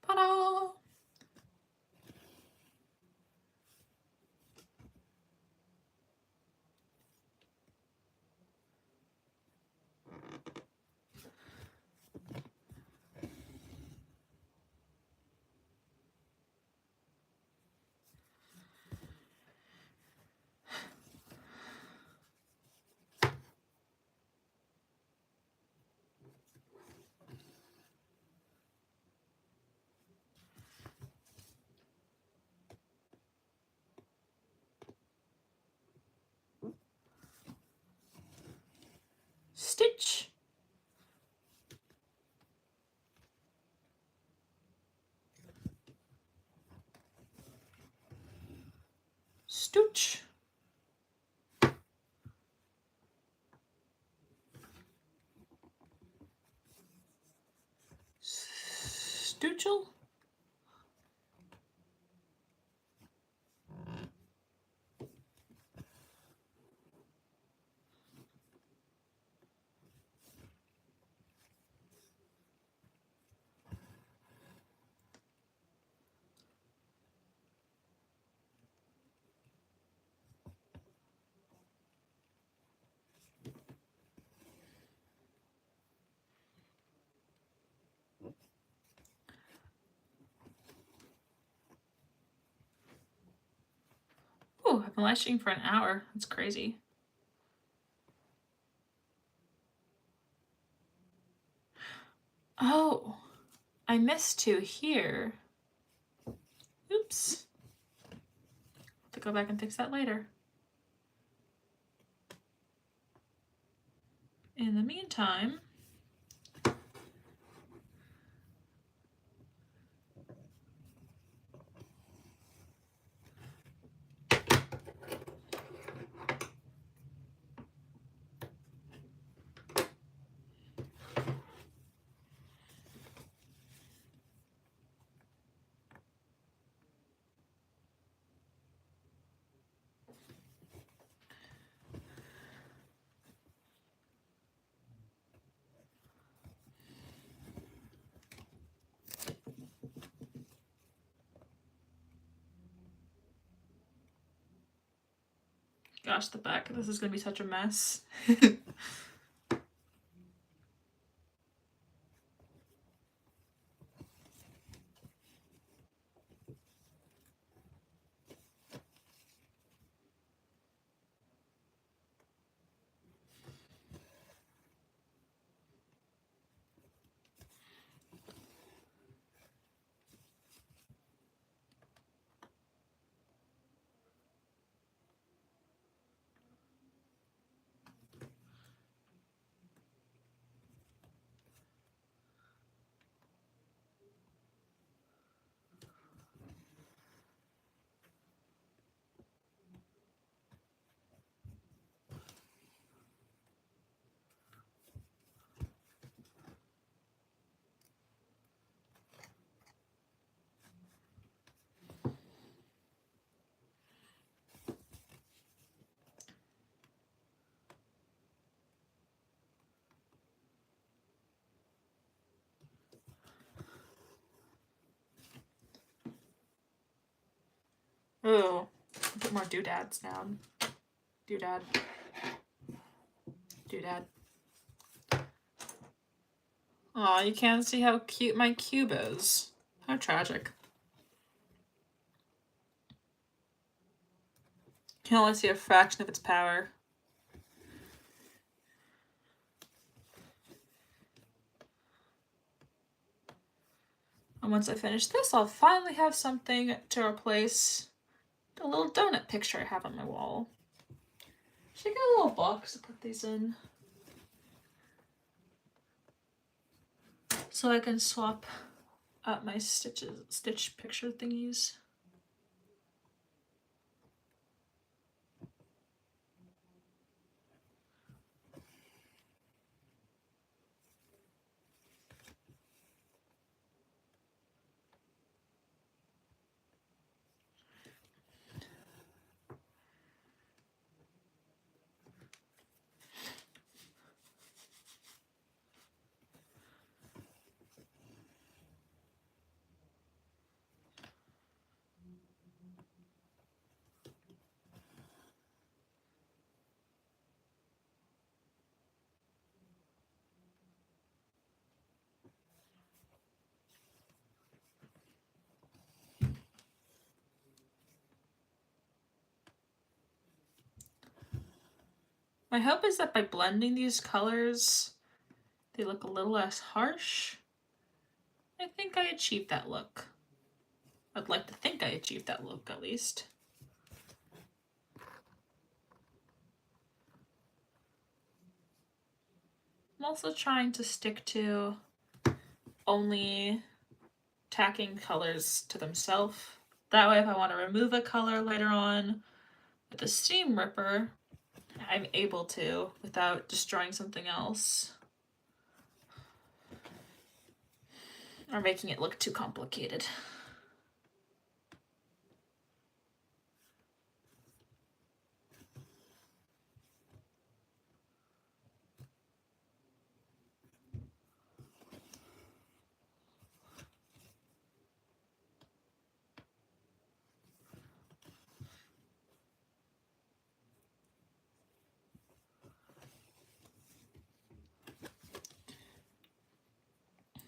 Ta-da! Stitch. Stooch. Stoochel. Ooh, I've been live streaming for an hour. That's crazy. Oh, I missed 2 here. Oops. Have to go back and fix that later. In the meantime, Gosh, the back of this is going to be such a mess. Ooh, put more doodads down. Doodad. Doodad. Aw, you can't see how cute my cube is. How tragic. You can only see a fraction of its power. And once I finish this, I'll finally have something to replace the little donut picture I have on my wall. Should I get a little box to put these in? So I can swap out my stitch picture thingies. My hope is that by blending these colors, they look a little less harsh. I think I achieved that look. I'd like to think I achieved that look at least. I'm also trying to stick to only tacking colors to themselves. That way if I want to remove a color later on with the seam ripper, I'm able to without destroying something else or making it look too complicated.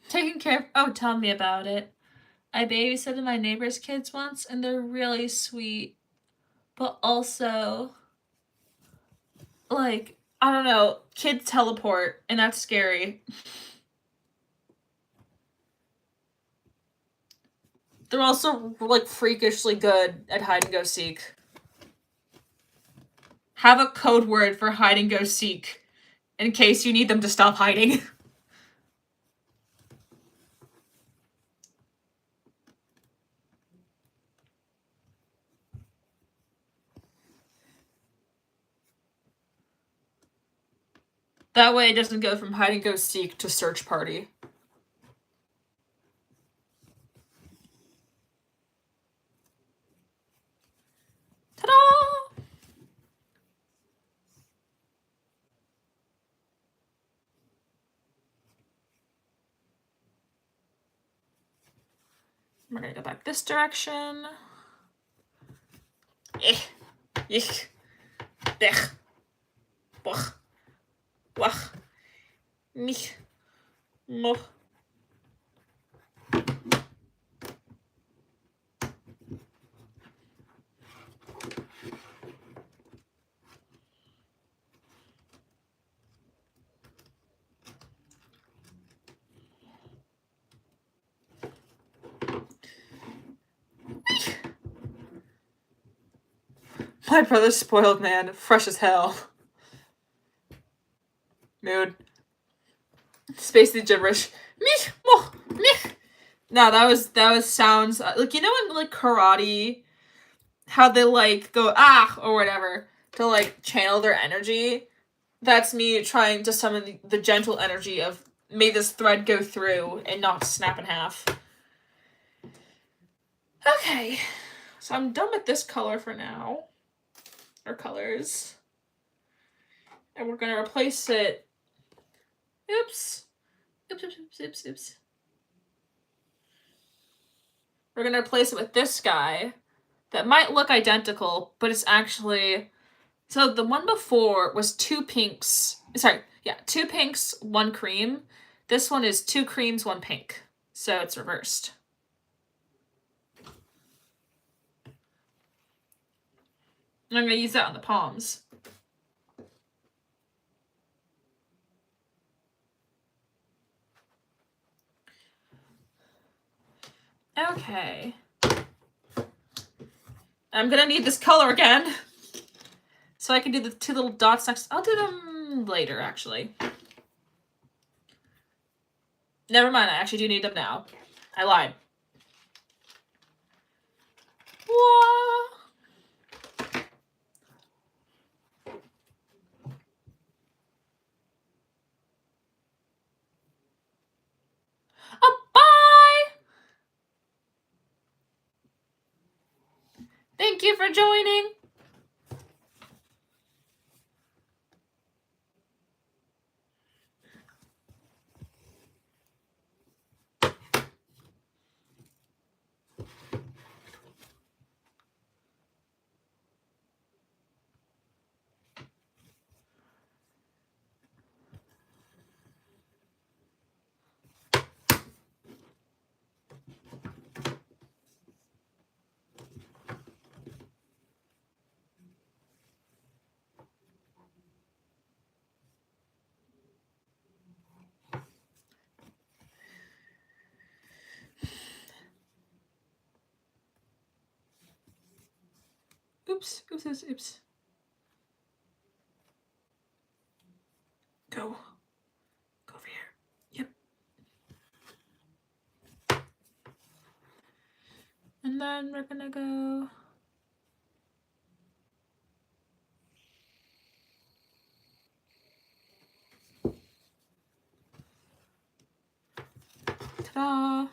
Taking care of, oh, tell me about it. I babysitted my neighbor's kids once and they're really sweet, but also, like, I don't know, kids teleport and that's scary. They're also, like, freakishly good at hide and go seek. Have a code word for hide and go seek in case you need them to stop hiding. That way it doesn't go from hide and go seek to search party. Ta-da! We're gonna go back this direction. Eek. Blech. Boch. Wach. Mich. Moch. My brother's spoiled man, fresh as hell. Mood. Spacey gibberish. Mich, moch, mich. No, that was sounds like, you know, in like karate, how they like go or whatever to like channel their energy. That's me trying to summon the gentle energy of may this thread go through and not snap in half. Okay, so I'm done with this color for now, or colors, and we're gonna replace it. Oops. We're gonna replace it with this guy that might look identical, but it's actually, so the one before was 2 pinks. Sorry, yeah, 2 pinks, 1 cream. This one is 2 creams, 1 pink. So it's reversed. And I'm gonna use that on the palms. Okay. I'm gonna need this color again. So I can do the 2 little dots next. I'll do them later, actually. Never mind, I actually do need them now. I lied. Whoa. Oh, bye! Thank you for joining. Oops. Go over here. Yep. And then we're gonna go. Ta-da!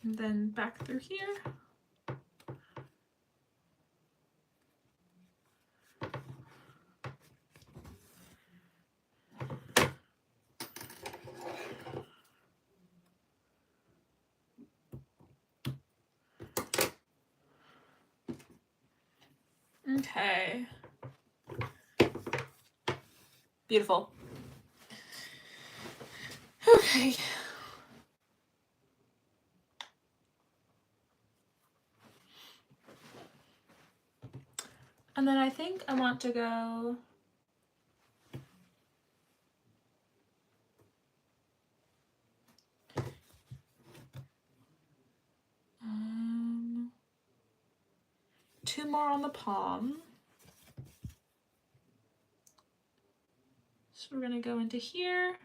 And then back through here. Okay. Beautiful. Okay. And then I think I want to go two more on the palm. So we're gonna go into here.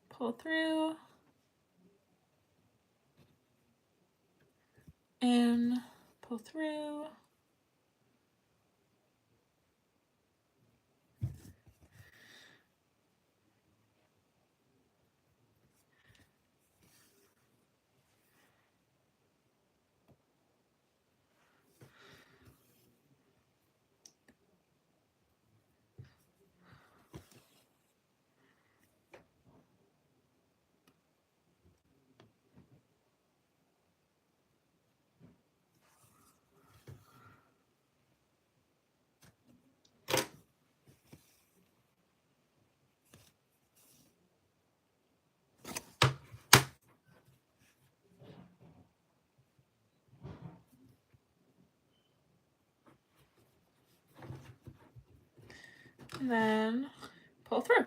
Pull through. and pull through. And then pull through.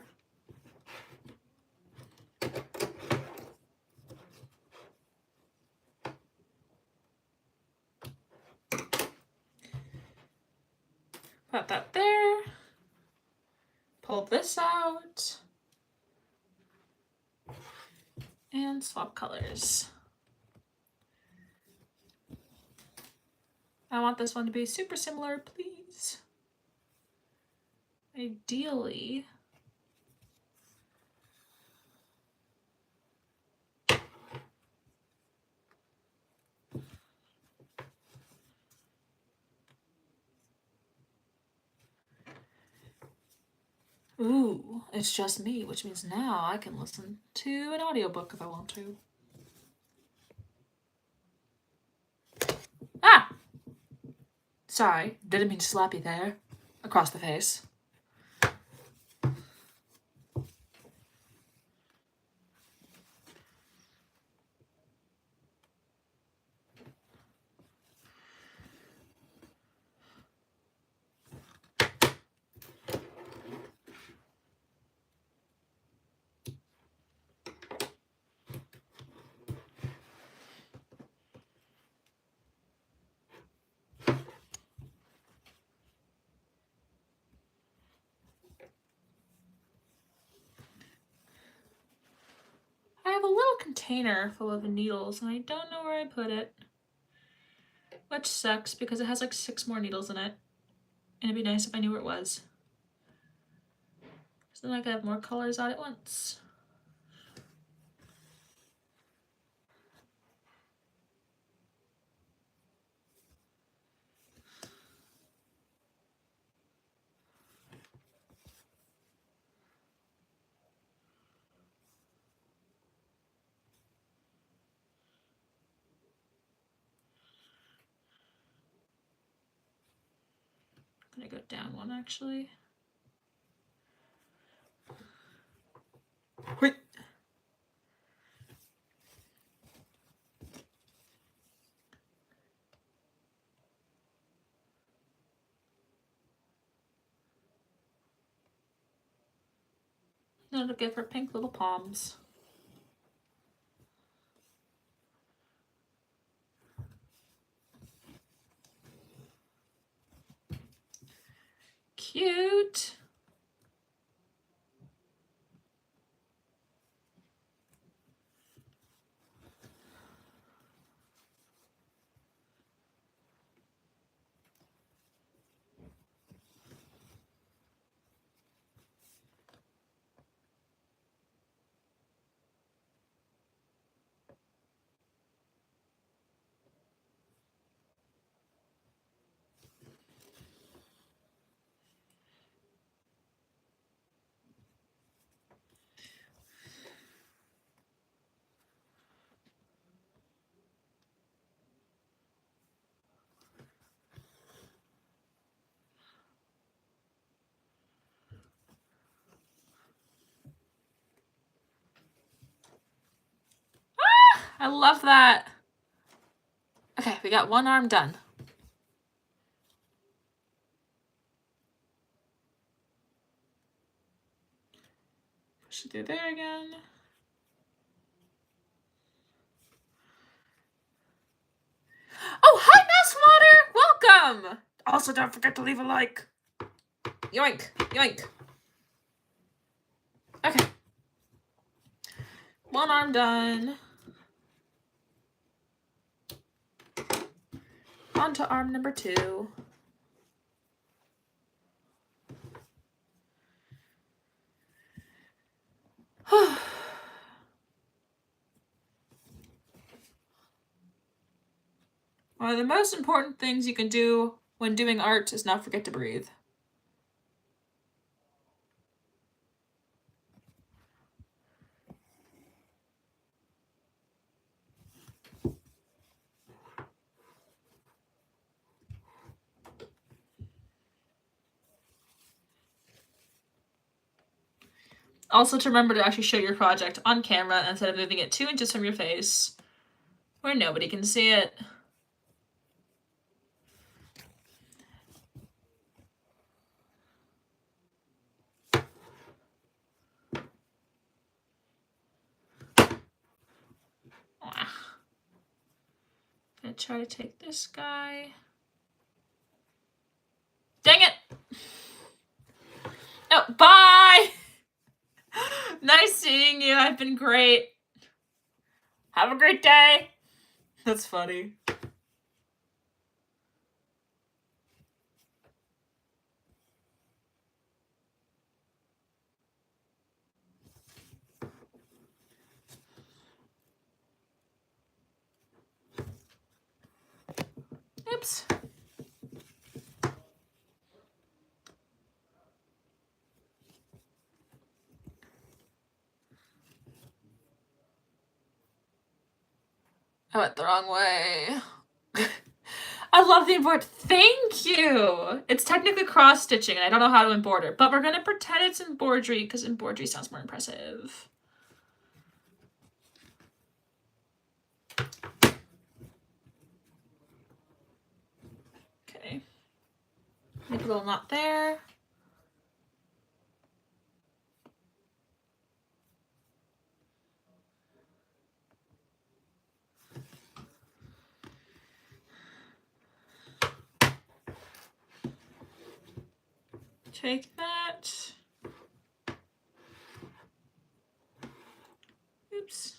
Put that there. Pull this out. And swap colors. I want this one to be super similar, please. Ideally. Ooh, it's just me, which means now I can listen to an audiobook if I want to. Ah! Sorry, didn't mean to slap you there. Across the face. I have a little container full of needles and I don't know where I put it. Which sucks because it has like 6 more needles in it. And it'd be nice if I knew where it was. So then I could have more colors out at once. I'm gonna go down one actually. Wait. Now it'll give her pink little palms. Cute. I love that. Okay, we got one arm done. Push it through there again. Oh, hi, Mouse Water! Welcome! Also, don't forget to leave a like. Yoink, yoink. Okay. One arm done. On to arm number 2. One of the most important things you can do when doing art is not forget to breathe. Also to remember to actually show your project on camera instead of moving it 2 inches from your face where nobody can see it. I'm gonna try to take this guy. Dang it! Oh, bye! Nice seeing you. I've been great. Have a great day. That's funny. Oops. I went the wrong way. I love the embroidery. Thank you! It's technically cross-stitching, and I don't know how to embroider, but we're gonna pretend it's embroidery, because embroidery sounds more impressive. Okay. Make a little knot there. Take that. Oops.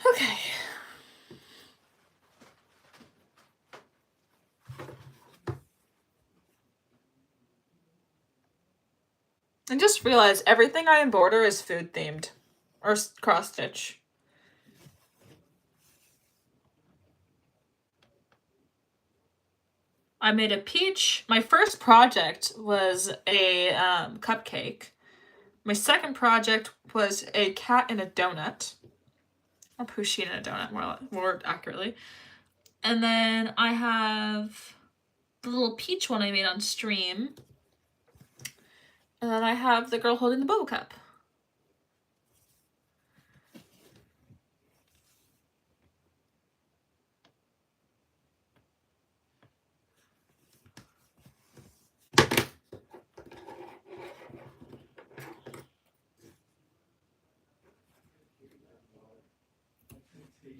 Okay. I just realized everything I embroider is food themed or cross stitch. I made a peach. My first project was a cupcake. My second project was a cat in a donut. Or Pusheen in a donut, more accurately. And then I have the little peach one I made on stream. And then I have the girl holding the bubble cup.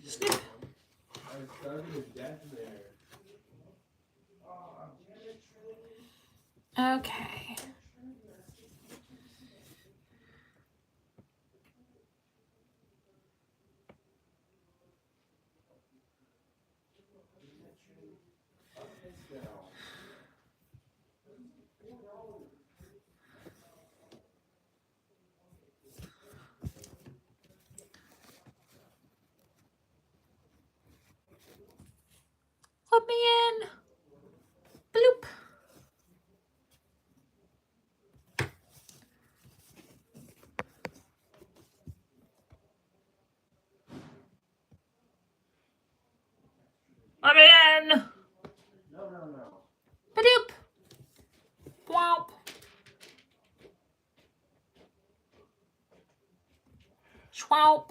Snip. Okay. Let me in. Bloop. Let me in. No. Bloop. Womp. Schwalp.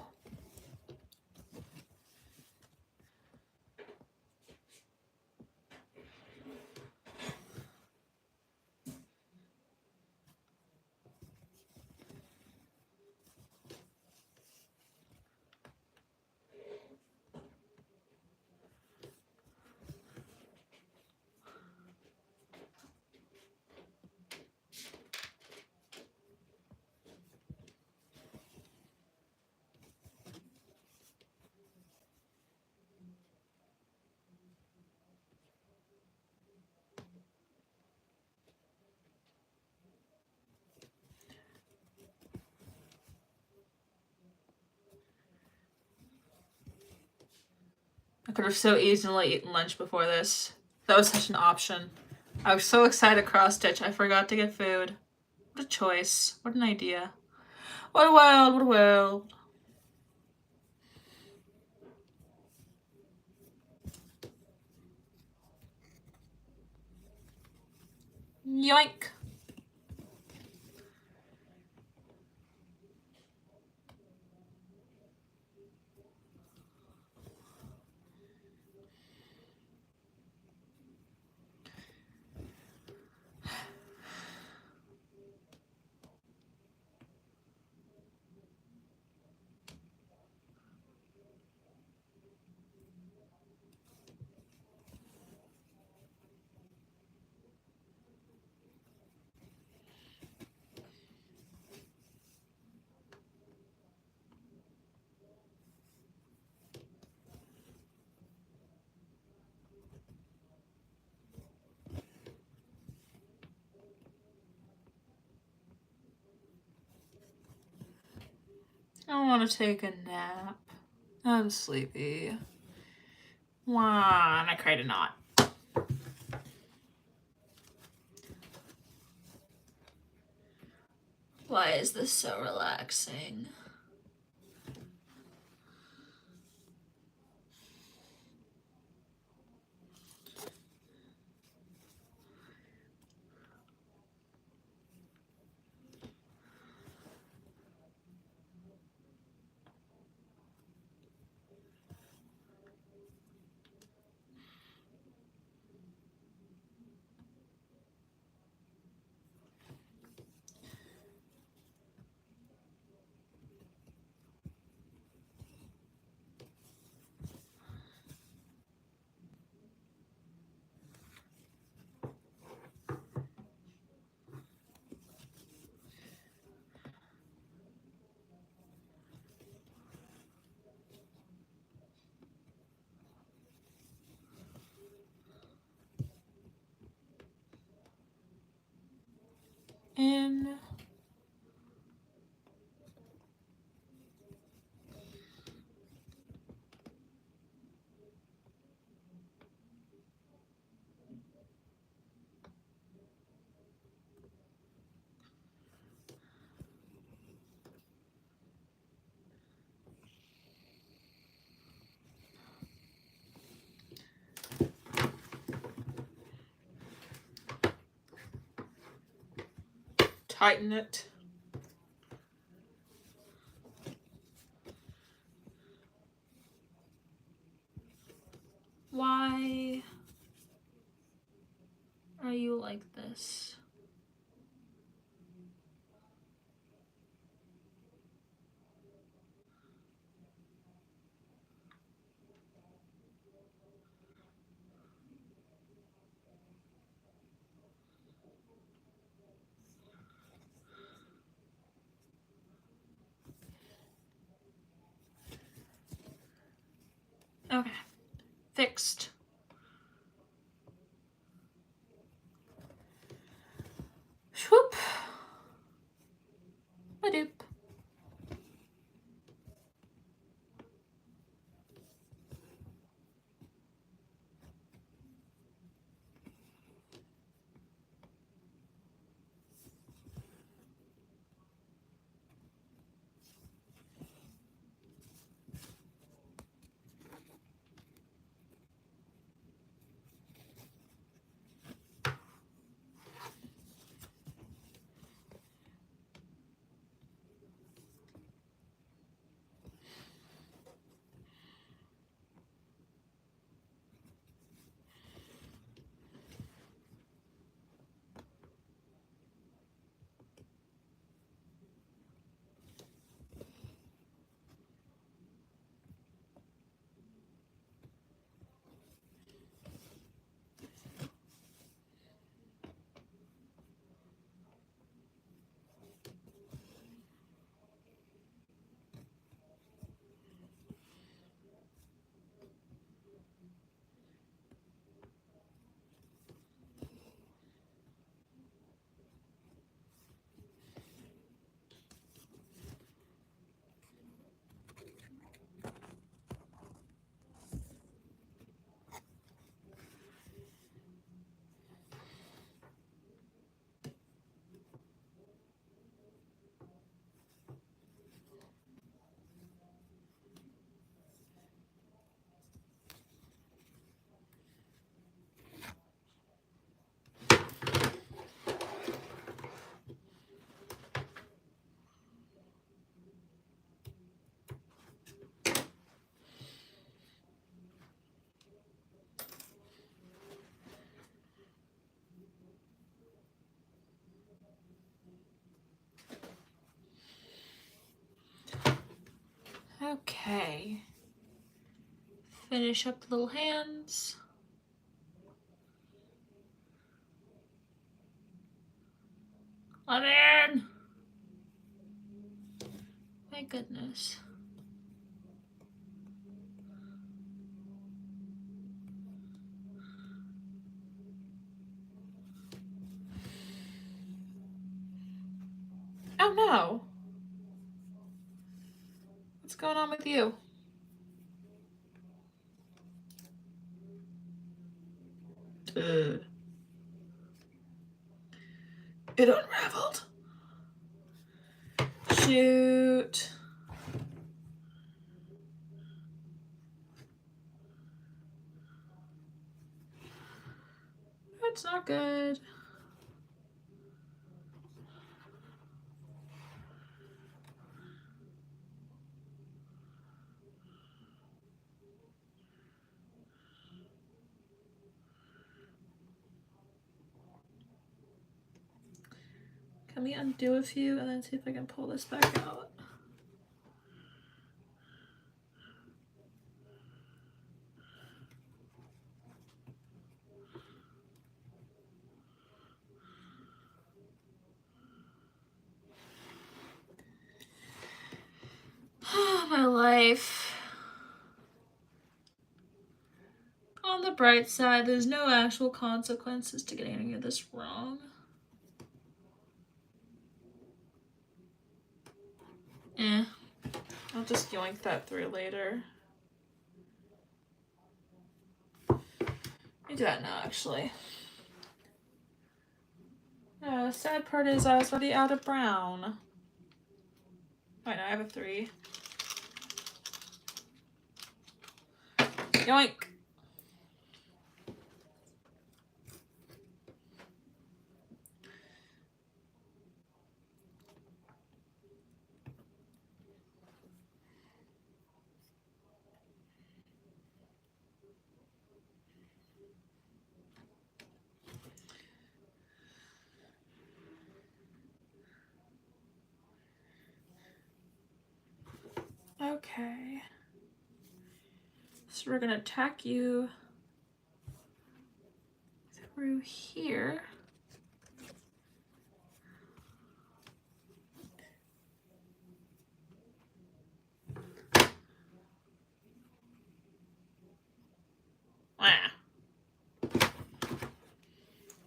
I could have so easily eaten lunch before this. That was such an option. I was so excited cross stitch, I forgot to get food. What a choice. What an idea. What a world, what a world. Yoink. I want to take a nap. I'm sleepy. Why? And I cried a knot. Why is this so relaxing? In. Tighten it. Why are you like this? Okay. Fixed. Whoop. Ba-doop. Okay. Finish up the little hands. Let in! My goodness. Oh no. What's going on with you? It unraveled. Shoot. That's not good. Can we undo a few and then see if I can pull this back out? My life. On the bright side, there's no actual consequences to getting any of this wrong. I'll just yoink that through later. Let me do that now, actually. The sad part is I was already out of brown. Wait, no, I have a 3. Yoink! Okay. So we're gonna tack you through here.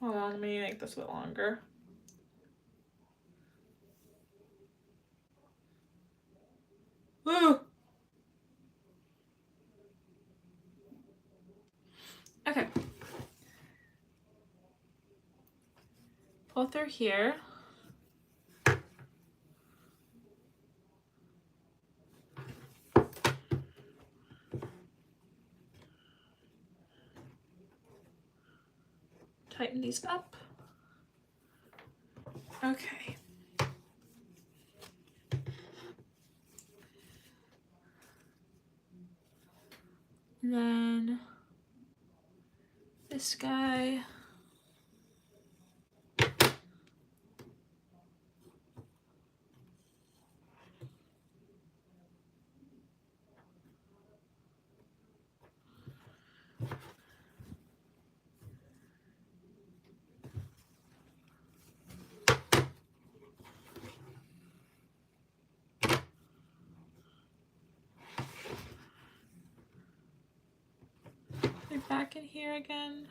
Hold on, let me make this a bit longer. Woo! Okay. Pull through here. Tighten these up. Okay. And then this guy. They're back in here again.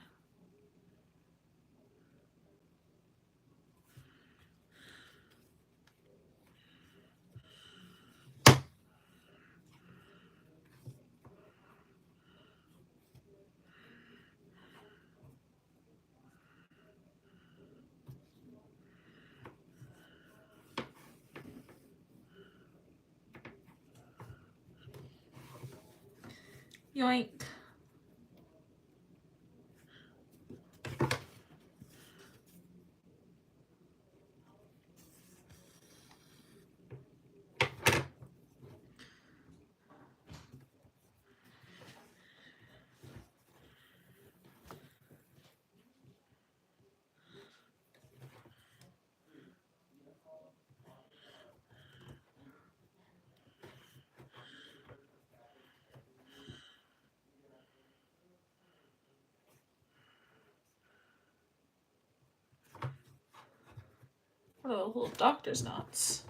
Yoink. What are those little doctor's knots?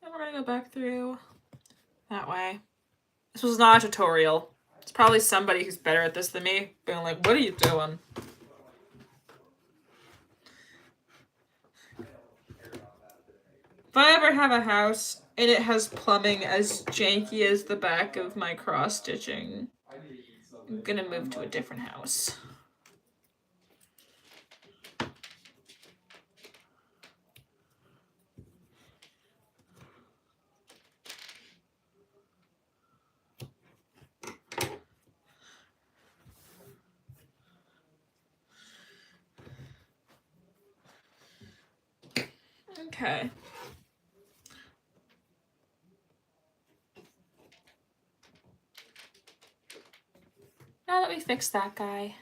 And we're gonna go back through that way. This was not a tutorial. It's probably somebody who's better at this than me being like, what are you doing? If I ever have a house and it has plumbing as janky as the back of my cross stitching, I'm gonna move to a different house. Okay. Now that we fixed that guy.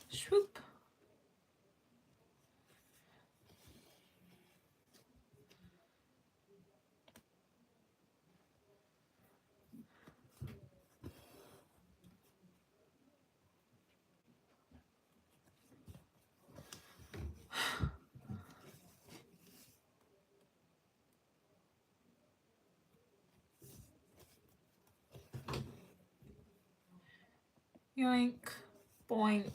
Swoop. Yoink. Boink.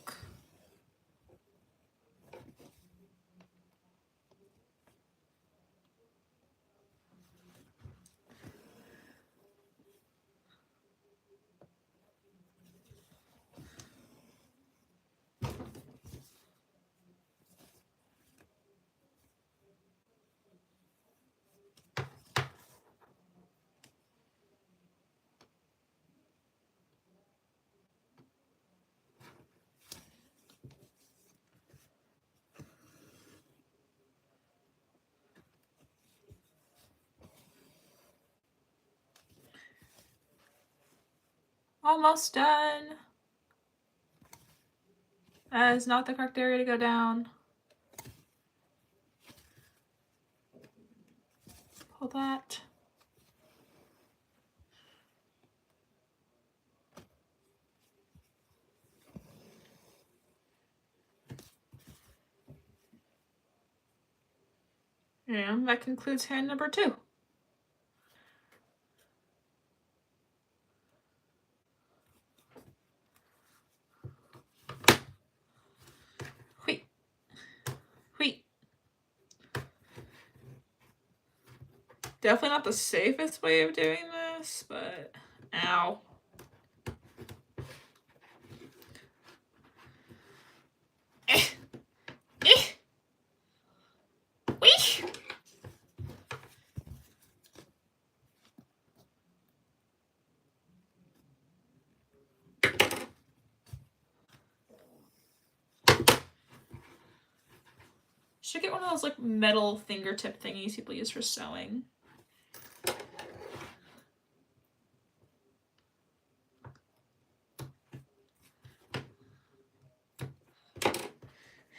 Almost done. That is not the correct area to go down. Pull that. And that concludes hand number 2. Wheat. Wheat. Definitely not the safest way of doing this, but ow. Whee! Should get one of those like metal fingertip thingies people use for sewing.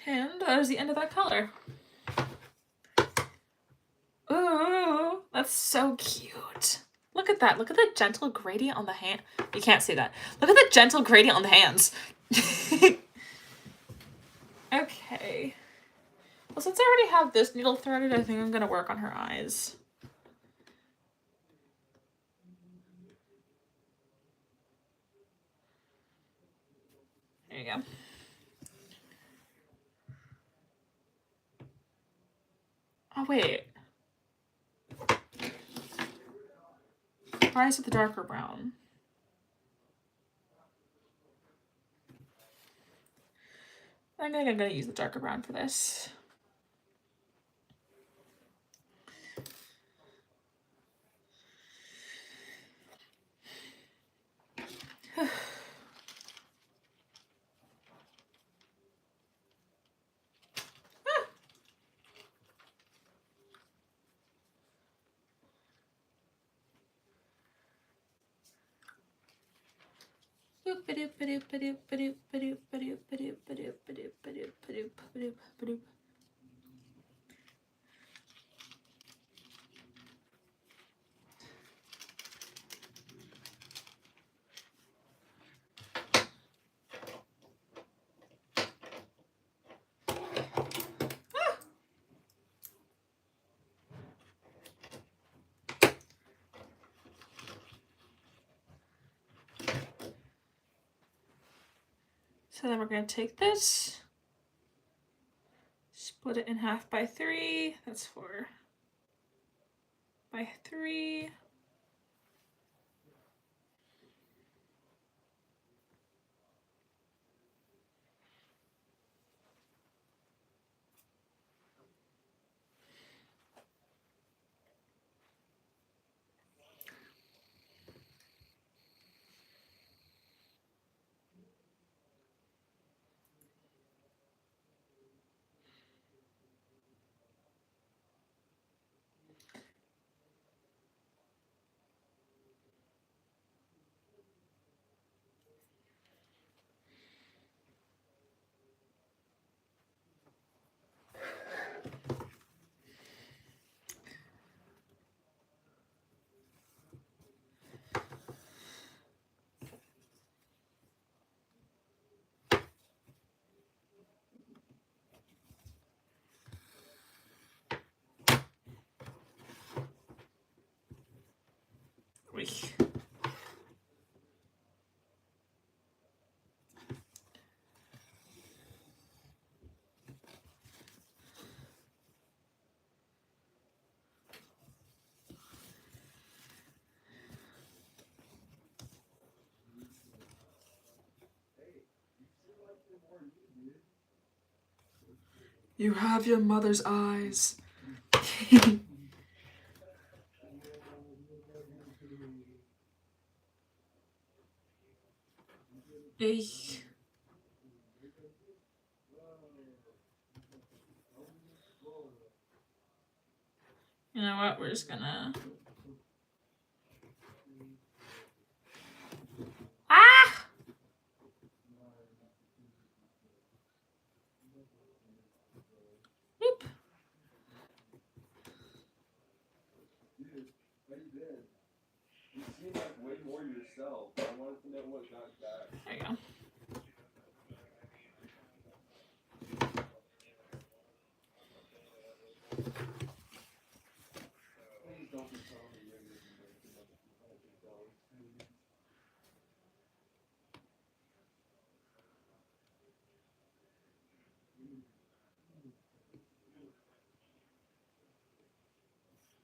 And that is the end of that color. Ooh, that's so cute. Look at that. Look at the gentle gradient on the hand. You can't see that. Look at the gentle gradient on the hands. Okay. Well, since I already have this needle threaded, I think I'm going to work on her eyes. There you go. Oh, wait. Why is it the darker brown? I think I'm going to use the darker brown for this. So then we're going to take this, split it in half by 3. That's 4 by 3. You have your mother's eyes. Eek. You know what? We're just gonna. Ah! Oop. You seem like way more yourself. I wanted to know what got back. There you go. Please don't be telling me you're using $200.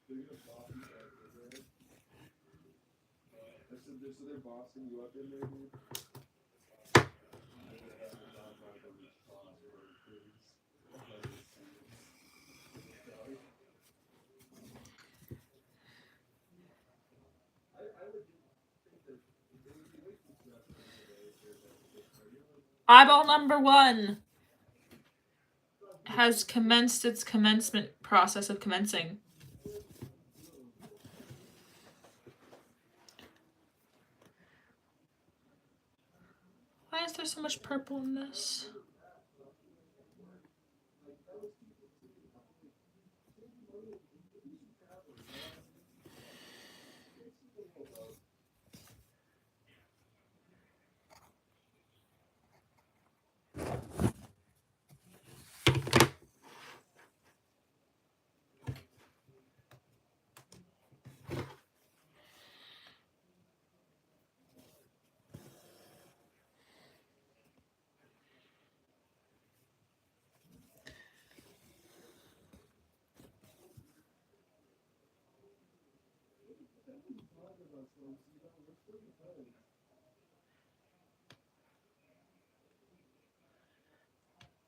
They're gonna boss you back in there. So they're bossing you up in there, dude? Eyeball number 1 has commenced its commencement process of commencing. Why is there so much purple in this?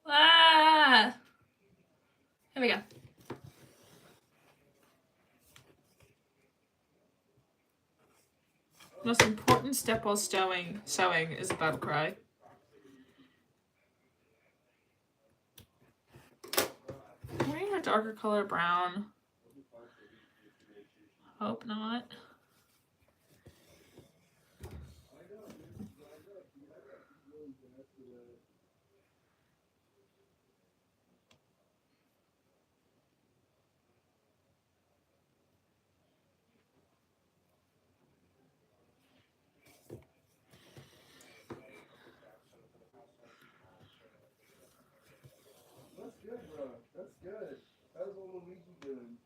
Ah! Here we go. Most important step while sewing is about to cry. Wearing a darker color brown. Hope not. That's good, bro. That's good. How's old Luigi doing?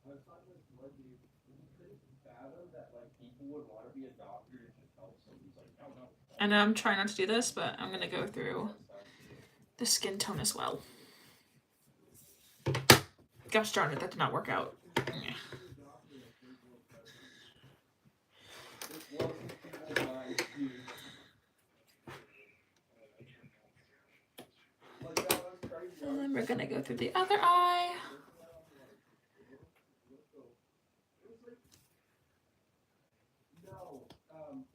I was talking to this one dude, and he couldn't fathom that like people would want to be a doctor to just help somebody. He's like, no, no. And I'm trying not to do this, but I'm gonna go through the skin tone as well. Gosh darn it, that did not work out. And then we're gonna go through the other eye. No,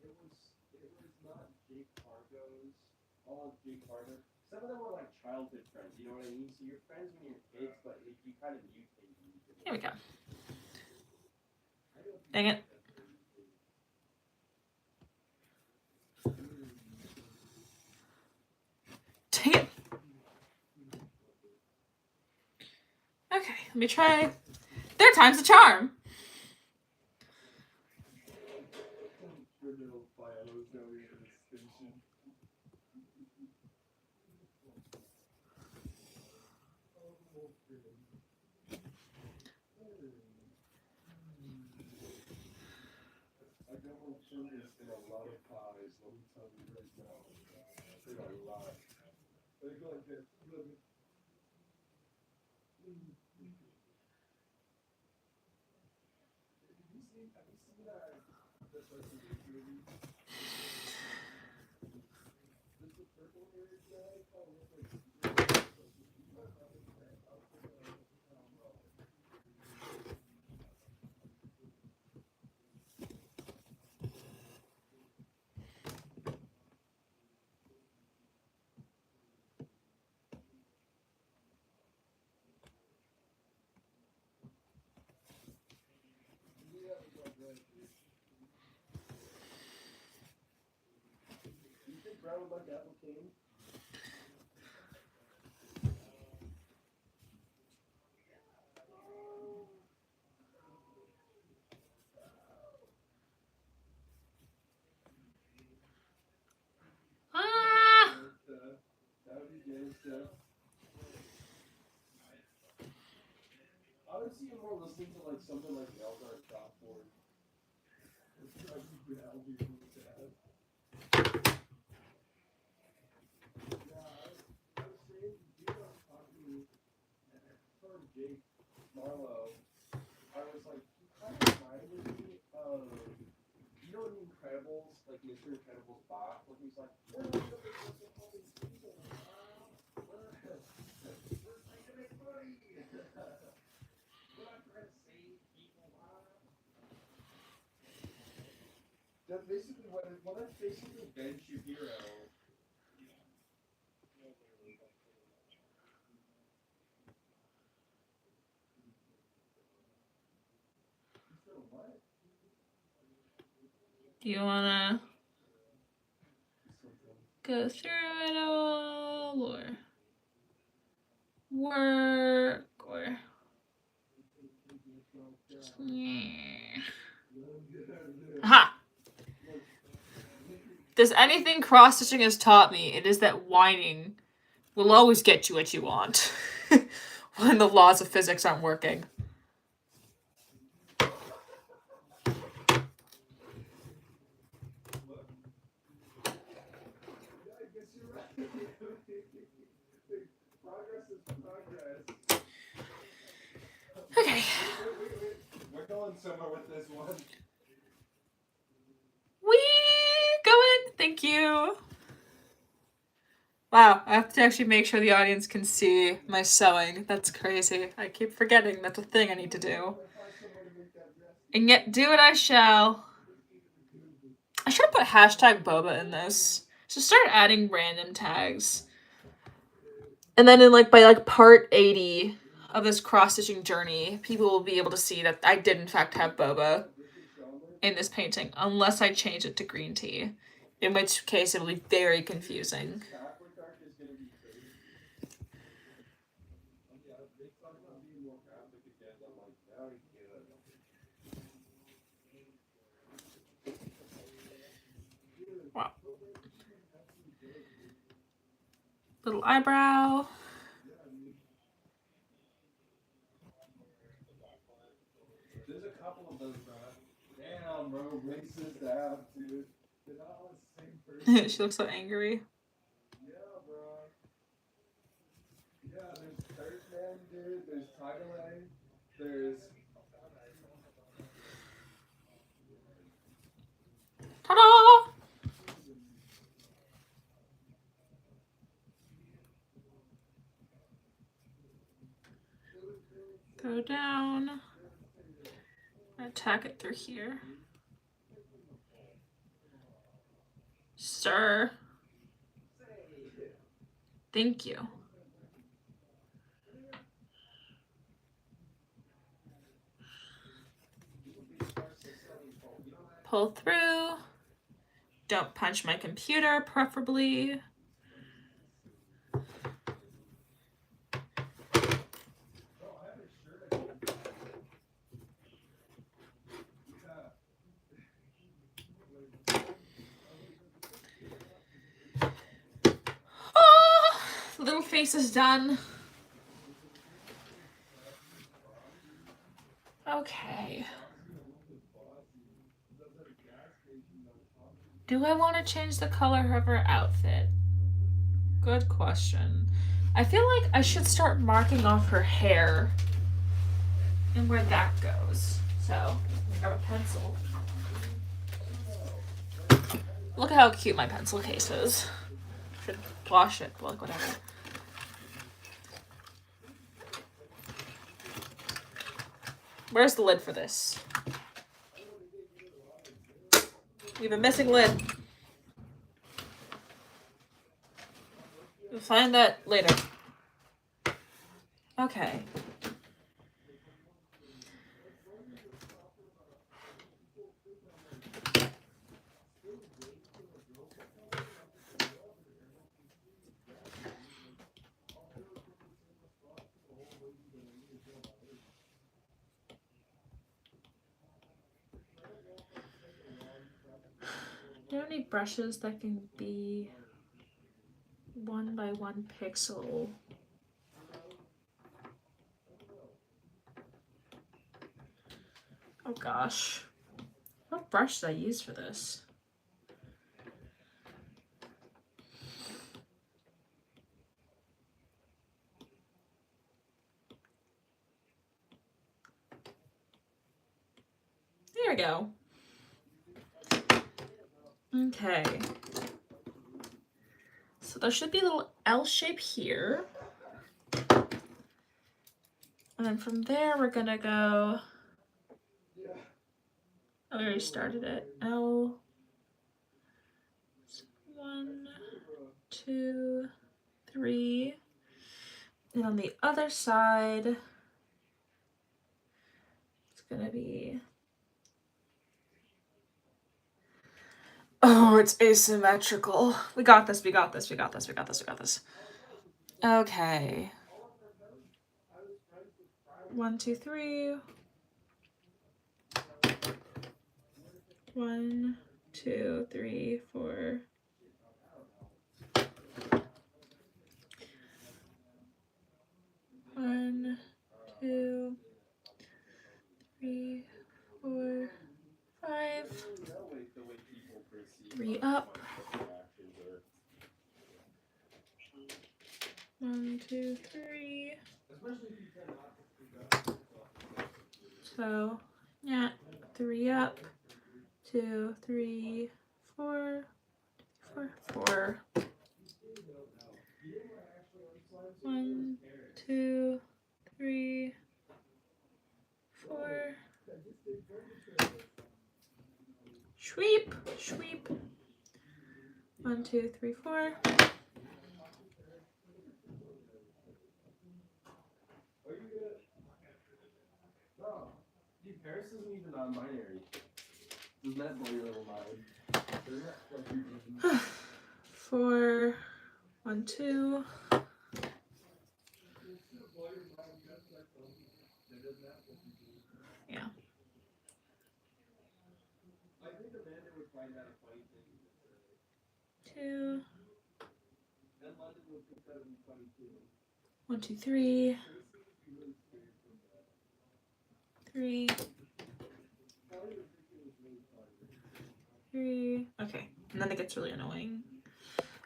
it was not Jake Fargo's. All of Jake Fargo. Some of them were like childhood friends. You know what I mean? So you're friends when you're kids, but if you kind of mutate. Here we go. Dang it. Dang it. Okay, let me try. Third time's the charm. In a lot of pies, let me tell you right now. They got a lot. They go like this. Look. Have you seen that the Person movie? This is purple hair guy called You think Brown would like Apple King? Ah! That would be good. I would see him more listening to like something like Eldar Chalkboard. It's like I'll be really sad. Yeah, I was saying, you know, talking from Jake Marlowe, I was like, he kind of reminded me of, you know, in The Incredibles, like Mr. Incredible's Bach, when he's like, we're not going to make all these people, we're trying to make money. We're not trying to save people, That's basically what that's basically Ben Shapiro. Do you wanna go through it all or work or just Aha! Does anything cross-stitching has taught me, it is that whining will always get you what you want when the laws of physics aren't working. Okay. We're going somewhere with this one. We going. Thank you. Wow, I have to actually make sure the audience can see my sewing. That's crazy. I keep forgetting that's a thing I need to do. And yet do it I shall. I should have put hashtag boba in this. So start adding random tags. And then in by part 80 of this cross-stitching journey, people will be able to see that I did in fact have boba in this painting, unless I change it to green tea, in which case it will be very confusing. Wow. Little eyebrow. There's a couple of those, bro. Damn, bro, racist down, dude. They're not all the same person. She looks so angry. Yeah, bro. Yeah, there's Third Man, dude. There's Tiger There's. Ta-da! Go down. Attack it through here. Sir. Thank you. Pull through. Don't punch my computer, preferably. Oh, little face is done. Okay. Do I want to change the color of her outfit? Good question. I feel like I should start marking off her hair and where that goes. So, grab a pencil. Look at how cute my pencil case is. Should wash it, but whatever. Where's the lid for this? We have a missing lid. We'll find that later. Okay. Do you have any brushes that can be 1 by 1 pixel? Oh gosh. What brush did I use for this? There we go. Okay. So there should be a little L shape here. And then from there we're gonna go. Oh, we already started it. L. 1, 2, 3. And on the other side, it's gonna be Oh, it's asymmetrical. We got this, we got this, we got this, we got this, we got this. Okay. 1, 2, 3. 1, 2, 3, 4. 1, 2, 3, 4, 5. 3 up. 1, 2, 3. So, yeah, 3 up. 2, 3, 4, 4, 4. 1, 2, 3, 4. Sweep, sweep. 1, 2, 3, 4. No, dude, Paris isn't even non-binary. Doesn't that blow your little mind? Doesn't that fuck your mind? 4, 1, 2. Yeah. I think Amanda would find that a funny thing to say. 2. And London would think that would be funny too. 1, 2, 3. 3. 3. Okay. And then it gets really annoying.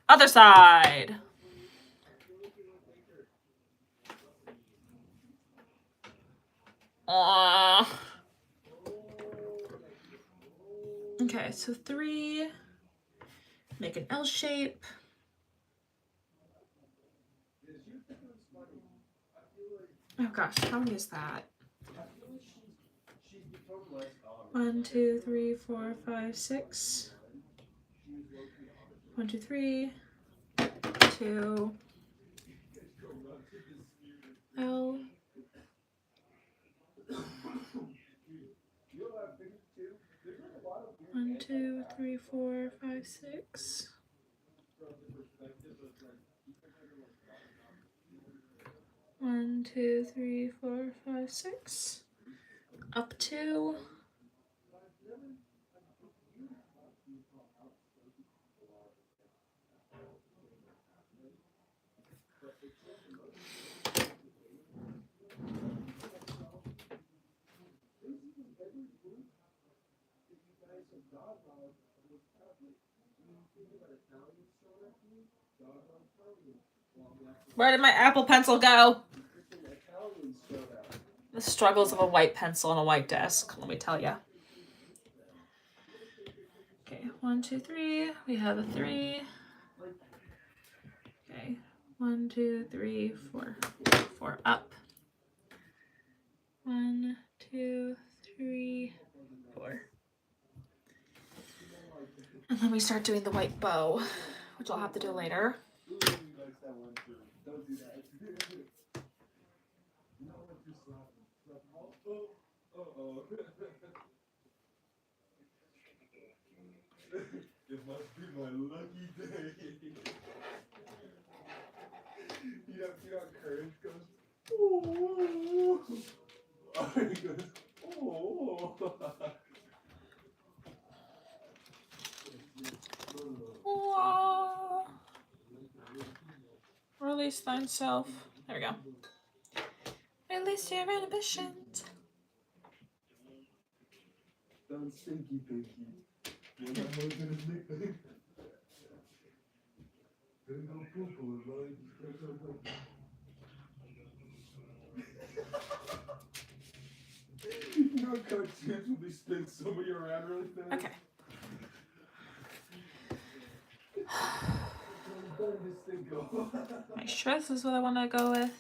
Other side. Aww. Okay, so 3. Make an L shape. Oh gosh, how many is that? 1, 2, 3, 4, 5, 6. 1, 2, 3. 2. L. 1, 2, 3, 4, 5, 6. 1, 2, 3, 4, 5, 6. Up 2. Where did my Apple Pencil go? The struggles of a white pencil on a white desk, let me tell you. Okay, 1, 2, 3. We have a 3. Okay, 1, 2, 3, 4. 4 up. 1, 2, 3, 4. And then we start doing the white bow, which I'll have to do later. It must be my lucky day. You know, courage goes, oh. He goes, oh. Whoa. Release thyself. There we go. Release your inhibitions. Don't stinky pinky. You're not holding his nickname. Don't go poo-poo, right? You know cartoons will be spin somebody around really fast? Okay. Don't this thing go. Make sure this is what I want to go with.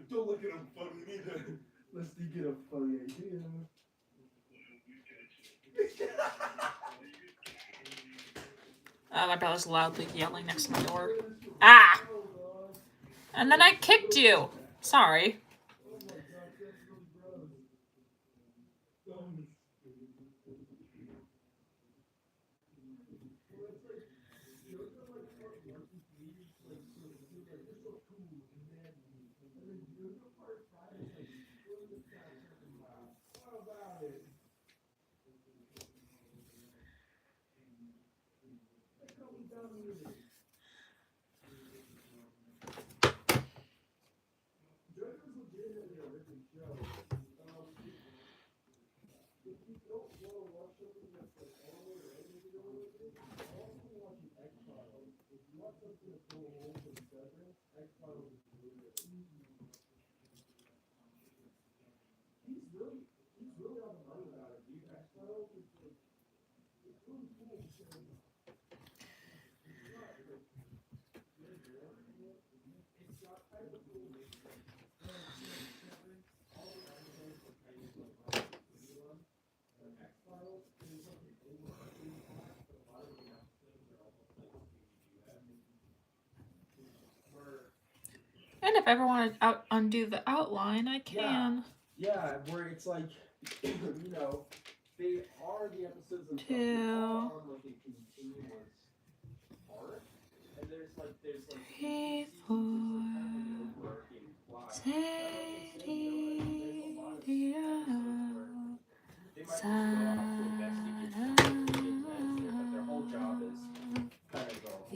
Don't look at him funny either. Let's get a funny idea. My brother's loudly yelling next to my door. Ah! And then I kicked you. Sorry. He's really on the money about it, dude. X-Files is like, it's really cool because it's got kind of a cool mix of all the episodes are kind of like continuum. X-Files is like an overarching plot, but a lot of the episodes are almost like where And if I ever want to undo the outline, I can. yeah, where it's like you know, they are the episodes themselves. They are on like a continuous arc, and there's like 3, each 4, season just like kind of an overarching plot. There's a lot of episodes where they might just go out to investigate something and get an answer, but their whole job is kind of the whole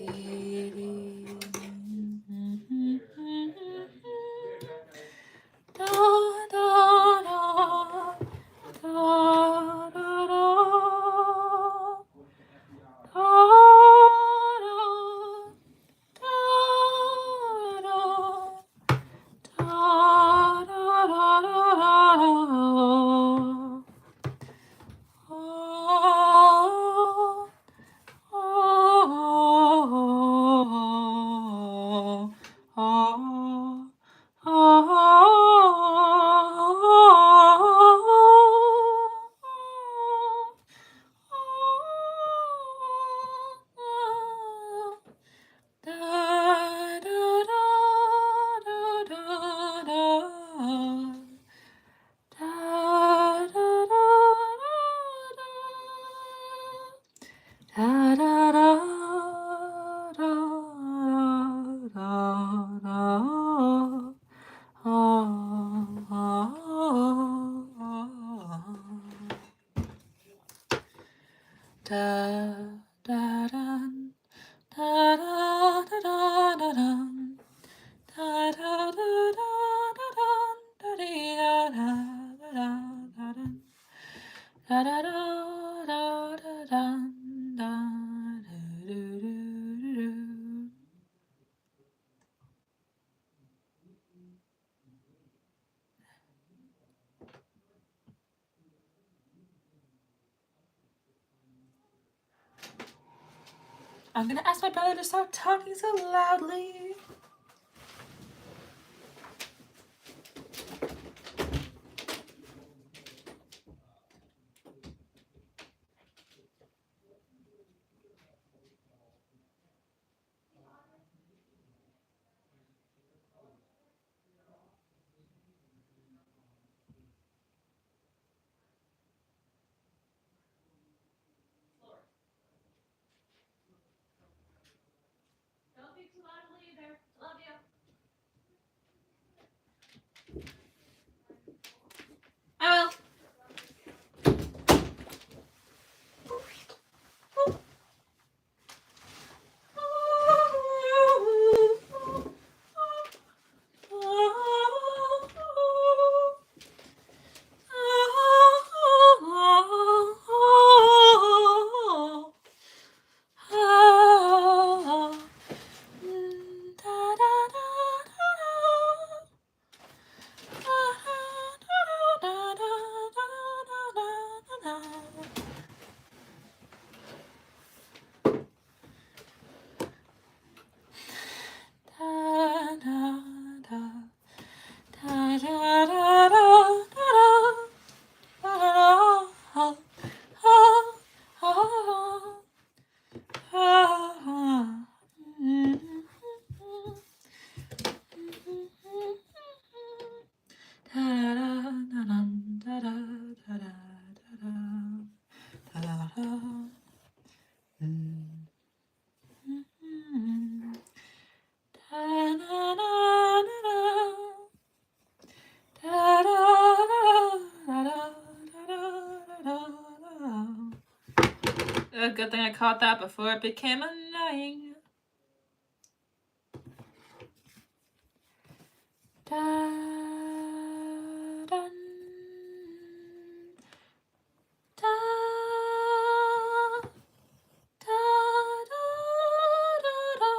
da, da, da, da, da, da. I'm gonna ask my brother to stop talking so loudly. Don't be too loudly either. Love you. I will. A good thing I caught that before it became annoying. Da, dun, da, da, da, da, da.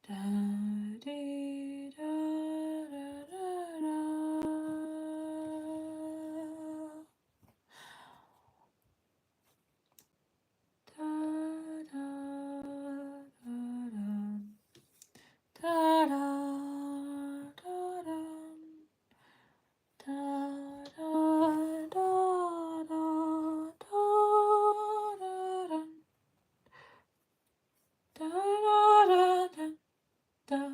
da dee da da da da. Da da da da da da da da da da da da da da da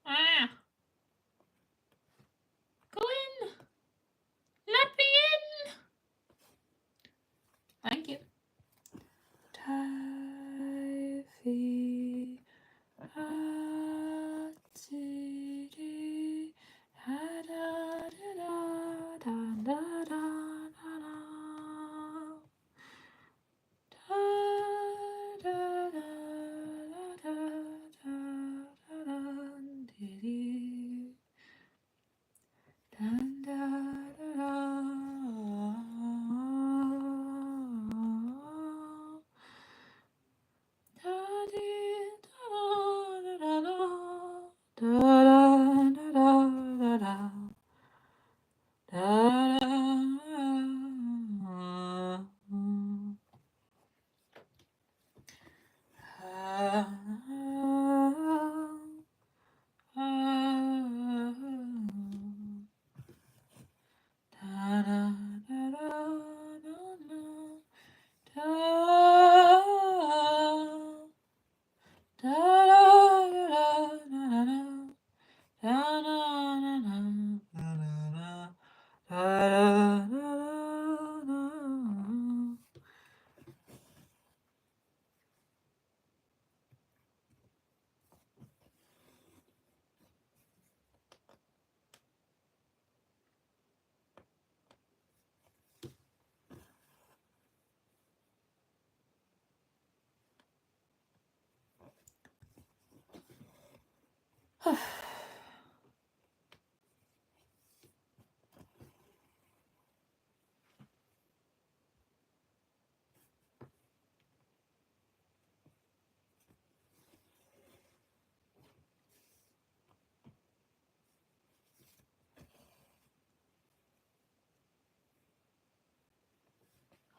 Ah, go in. Let me in. Thank you. Taffy, da da da da da da da.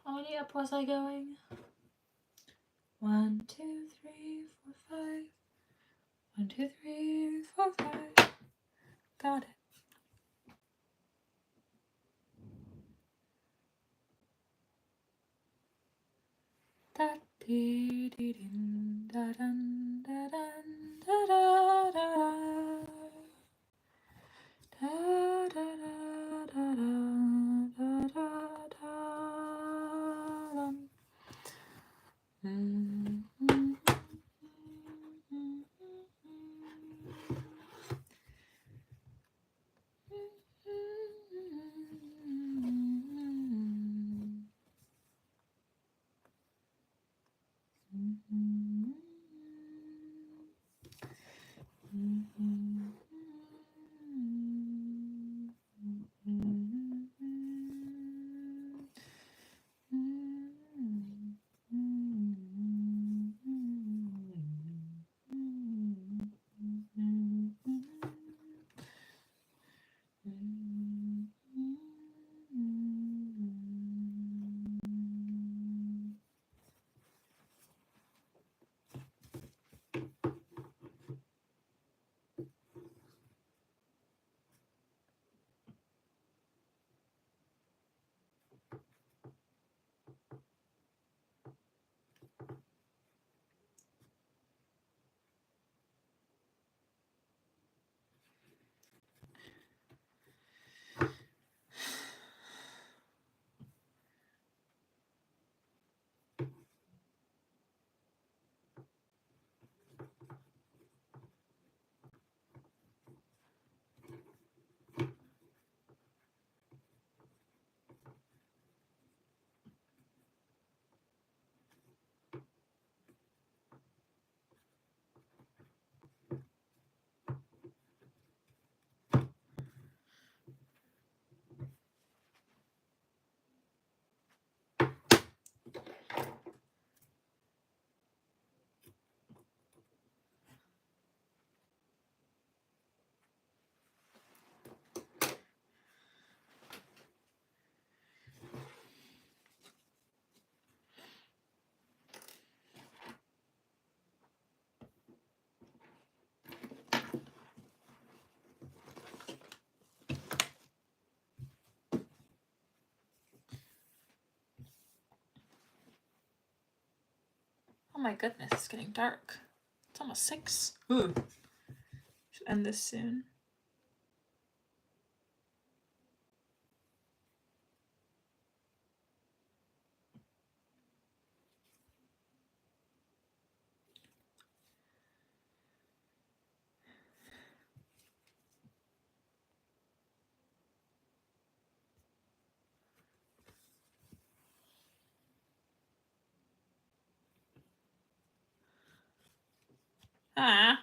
How many up was I going? 1, 2, 3, 4, 5. 1, 2, 3, 4, 5. Got it. Da dee dee din da dun da dun da da da da da da da da da da dum. Oh my goodness, it's getting dark. It's almost 6. Ooh. Should end this soon. Ah.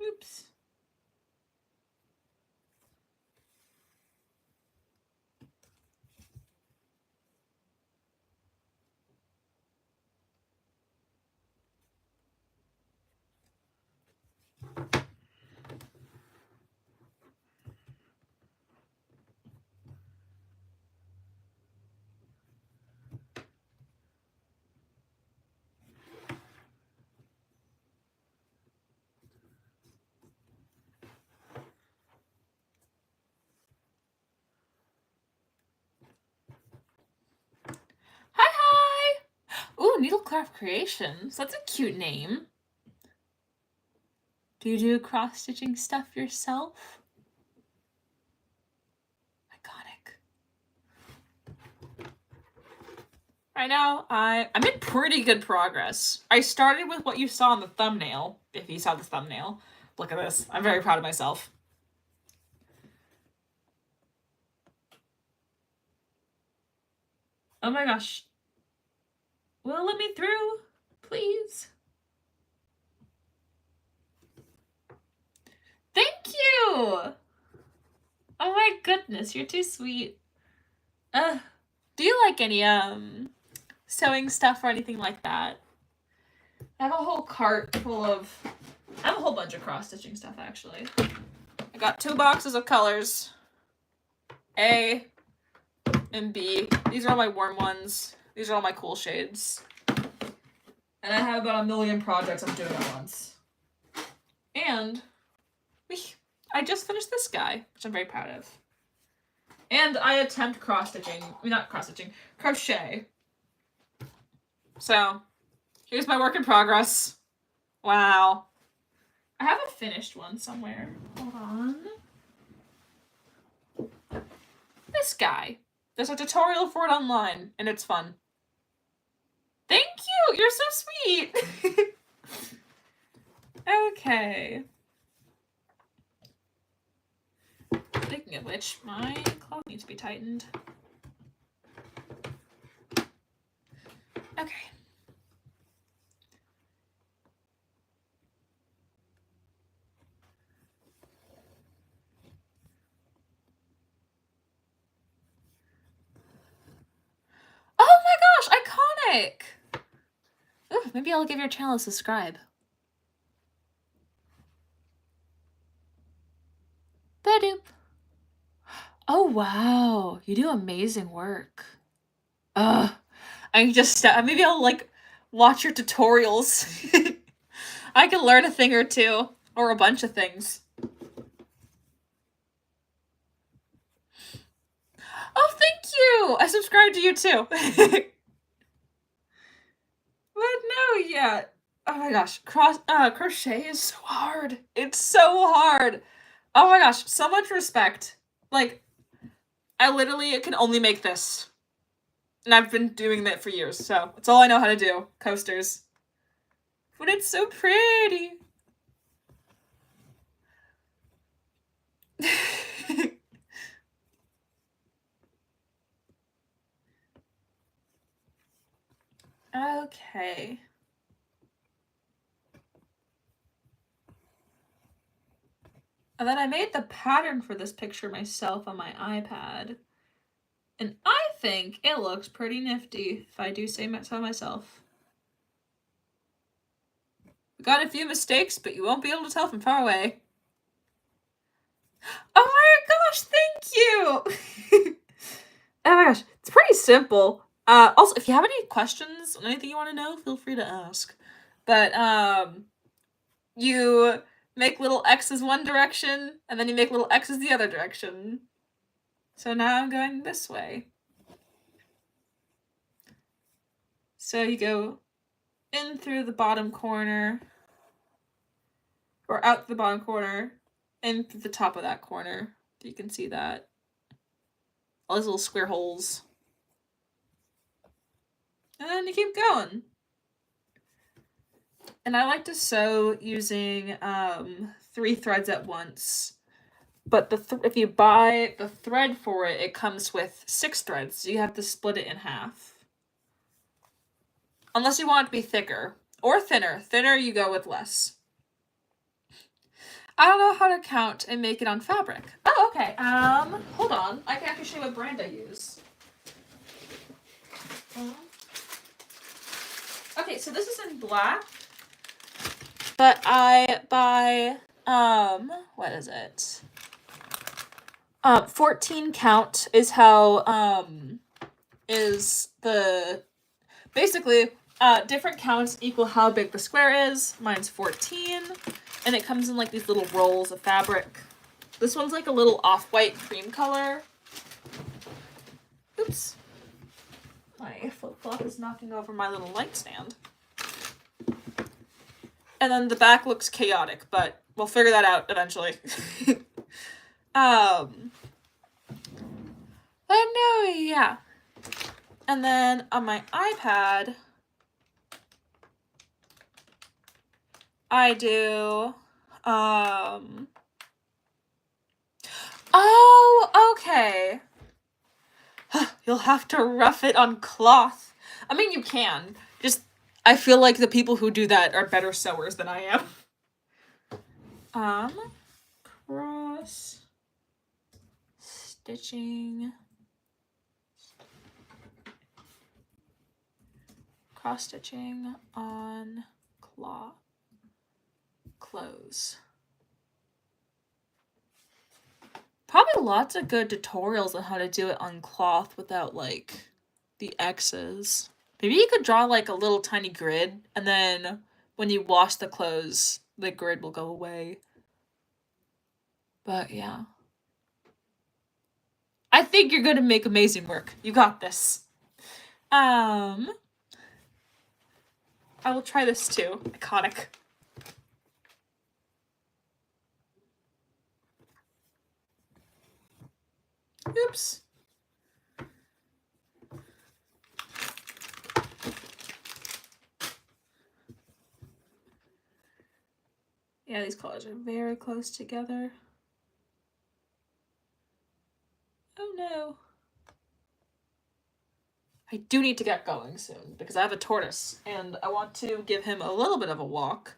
Oops. Hi, hi! Ooh, Needlecraft Creations. That's a cute name. Do you do cross-stitching stuff yourself? Iconic. Right now, I'm in pretty good progress. I started with what you saw in the thumbnail, if you saw the thumbnail. Look at this. I'm very proud of myself. Oh my gosh. Will it let me through? Please? Thank you! Oh my goodness, you're too sweet. Do you like any sewing stuff or anything like that. I have a whole cart full of... I have a whole bunch of cross-stitching stuff, actually. I got 2 boxes of colors. A and B. These are all my warm ones. These are all my cool shades. And I have about 1 million projects I'm doing at once. And I just finished this guy, which I'm very proud of. And I attempt cross-stitching. I mean, not cross-stitching. Crochet. So, here's my work in progress. Wow. I have a finished one somewhere. Hold on. This guy. There's a tutorial for it online, and it's fun. Thank you! You're so sweet! Okay. Speaking of which, my cloth needs to be tightened. Okay. Oh my gosh, iconic! Ooh, maybe I'll give your channel a subscribe. Badoop. Oh wow, you do amazing work. I just maybe I'll like watch your tutorials. I can learn a thing or two, or a bunch of things. Oh, thank you! I subscribed to you too. But no, yeah. Oh my gosh, crochet is so hard. It's so hard. Oh my gosh, so much respect. Like, I literally can only make this. And I've been doing that for years, so it's all I know how to do. Coasters. But it's so pretty. Okay. And then I made the pattern for this picture myself on my iPad. And I think it looks pretty nifty, if I do say so myself. We got a few mistakes, but you won't be able to tell from far away. Oh my gosh, thank you! Oh my gosh, it's pretty simple. Also, if you have any questions or anything you want to know, feel free to ask. But, you make little X's one direction, and then you make little X's the other direction. So now I'm going this way. So you go in through the bottom corner, or out the bottom corner, in through the top of that corner. You can see that. All these little square holes. And then you keep going. And I like to sew using 3 threads at once. But if you buy the thread for it, it comes with 6 threads, so you have to split it in half. Unless you want it to be thicker. Or thinner. Thinner, you go with less. I don't know how to count and make it on fabric. Oh, okay. Hold on. I can actually show you what brand I use. Okay, so this is in black. But I buy, what is it? 14 count is how, is the, basically, different counts equal how big the square is. Mine's 14, and it comes in like these little rolls of fabric. This one's like a little off-white cream color. Oops. My flip-flop is knocking over my little light stand. And then the back looks chaotic, but we'll figure that out eventually. No, yeah. And then on my iPad, I do, oh, okay. You'll have to rough it on cloth. I mean, you can. Just, I feel like the people who do that are better sewers than I am. Cross stitching. cross stitching on clothes. Probably lots of good tutorials on how to do it on cloth without like the X's. Maybe you could draw like a little tiny grid, and then when you wash the clothes, the grid will go away. But yeah. I think you're gonna make amazing work. You got this. I will try this too. Iconic. Oops. Yeah, these colors are very close together. Oh no. I do need to get going soon because I have a tortoise and I want to give him a little bit of a walk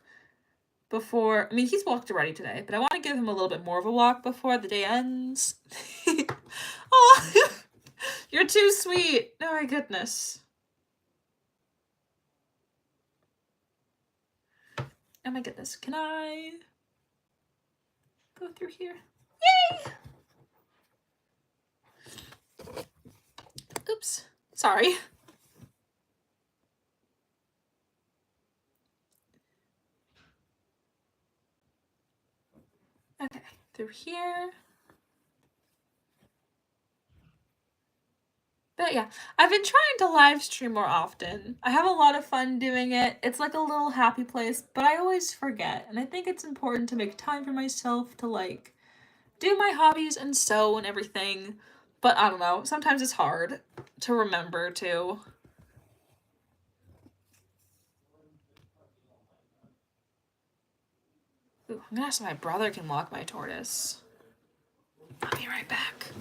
before, I mean, he's walked already today, but I want to give him a little bit more of a walk before the day ends. Oh, you're too sweet. Oh my goodness. Oh my goodness. Can I go through here? Yay! Oops. Sorry. Okay, through here. But yeah, I've been trying to live stream more often. I have a lot of fun doing it. It's like a little happy place, but I always forget. And I think it's important to make time for myself to like do my hobbies and sew and everything. But I don't know, sometimes it's hard to remember to. Ooh, I'm gonna ask if my brother can walk my tortoise. I'll be right back.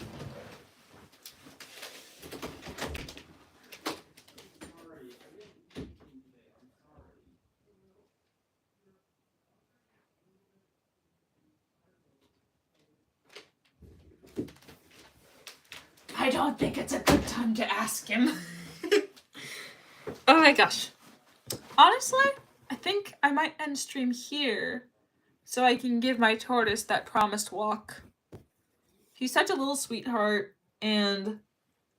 I don't think it's a good time to ask him. Oh my gosh. Honestly, I think I might end stream here so I can give my tortoise that promised walk. He's such a little sweetheart, and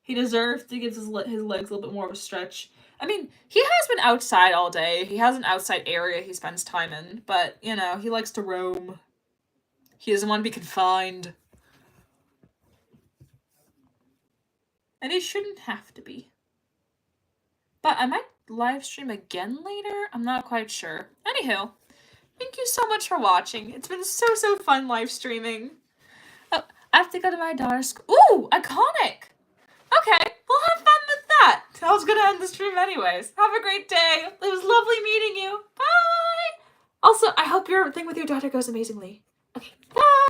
he deserves to give his legs a little bit more of a stretch. I mean, he has been outside all day. He has an outside area he spends time in, but, you know, he likes to roam. He doesn't want to be confined. And he shouldn't have to be. But I might live stream again later? I'm not quite sure. Anywho, thank you so much for watching. It's been so fun live streaming. Oh, I have to go to my daughter's school. Ooh, iconic! Okay, we'll have fun with that. I was gonna end the stream anyways. Have a great day. It was lovely meeting you. Bye! Also, I hope your thing with your daughter goes amazingly. Okay, bye!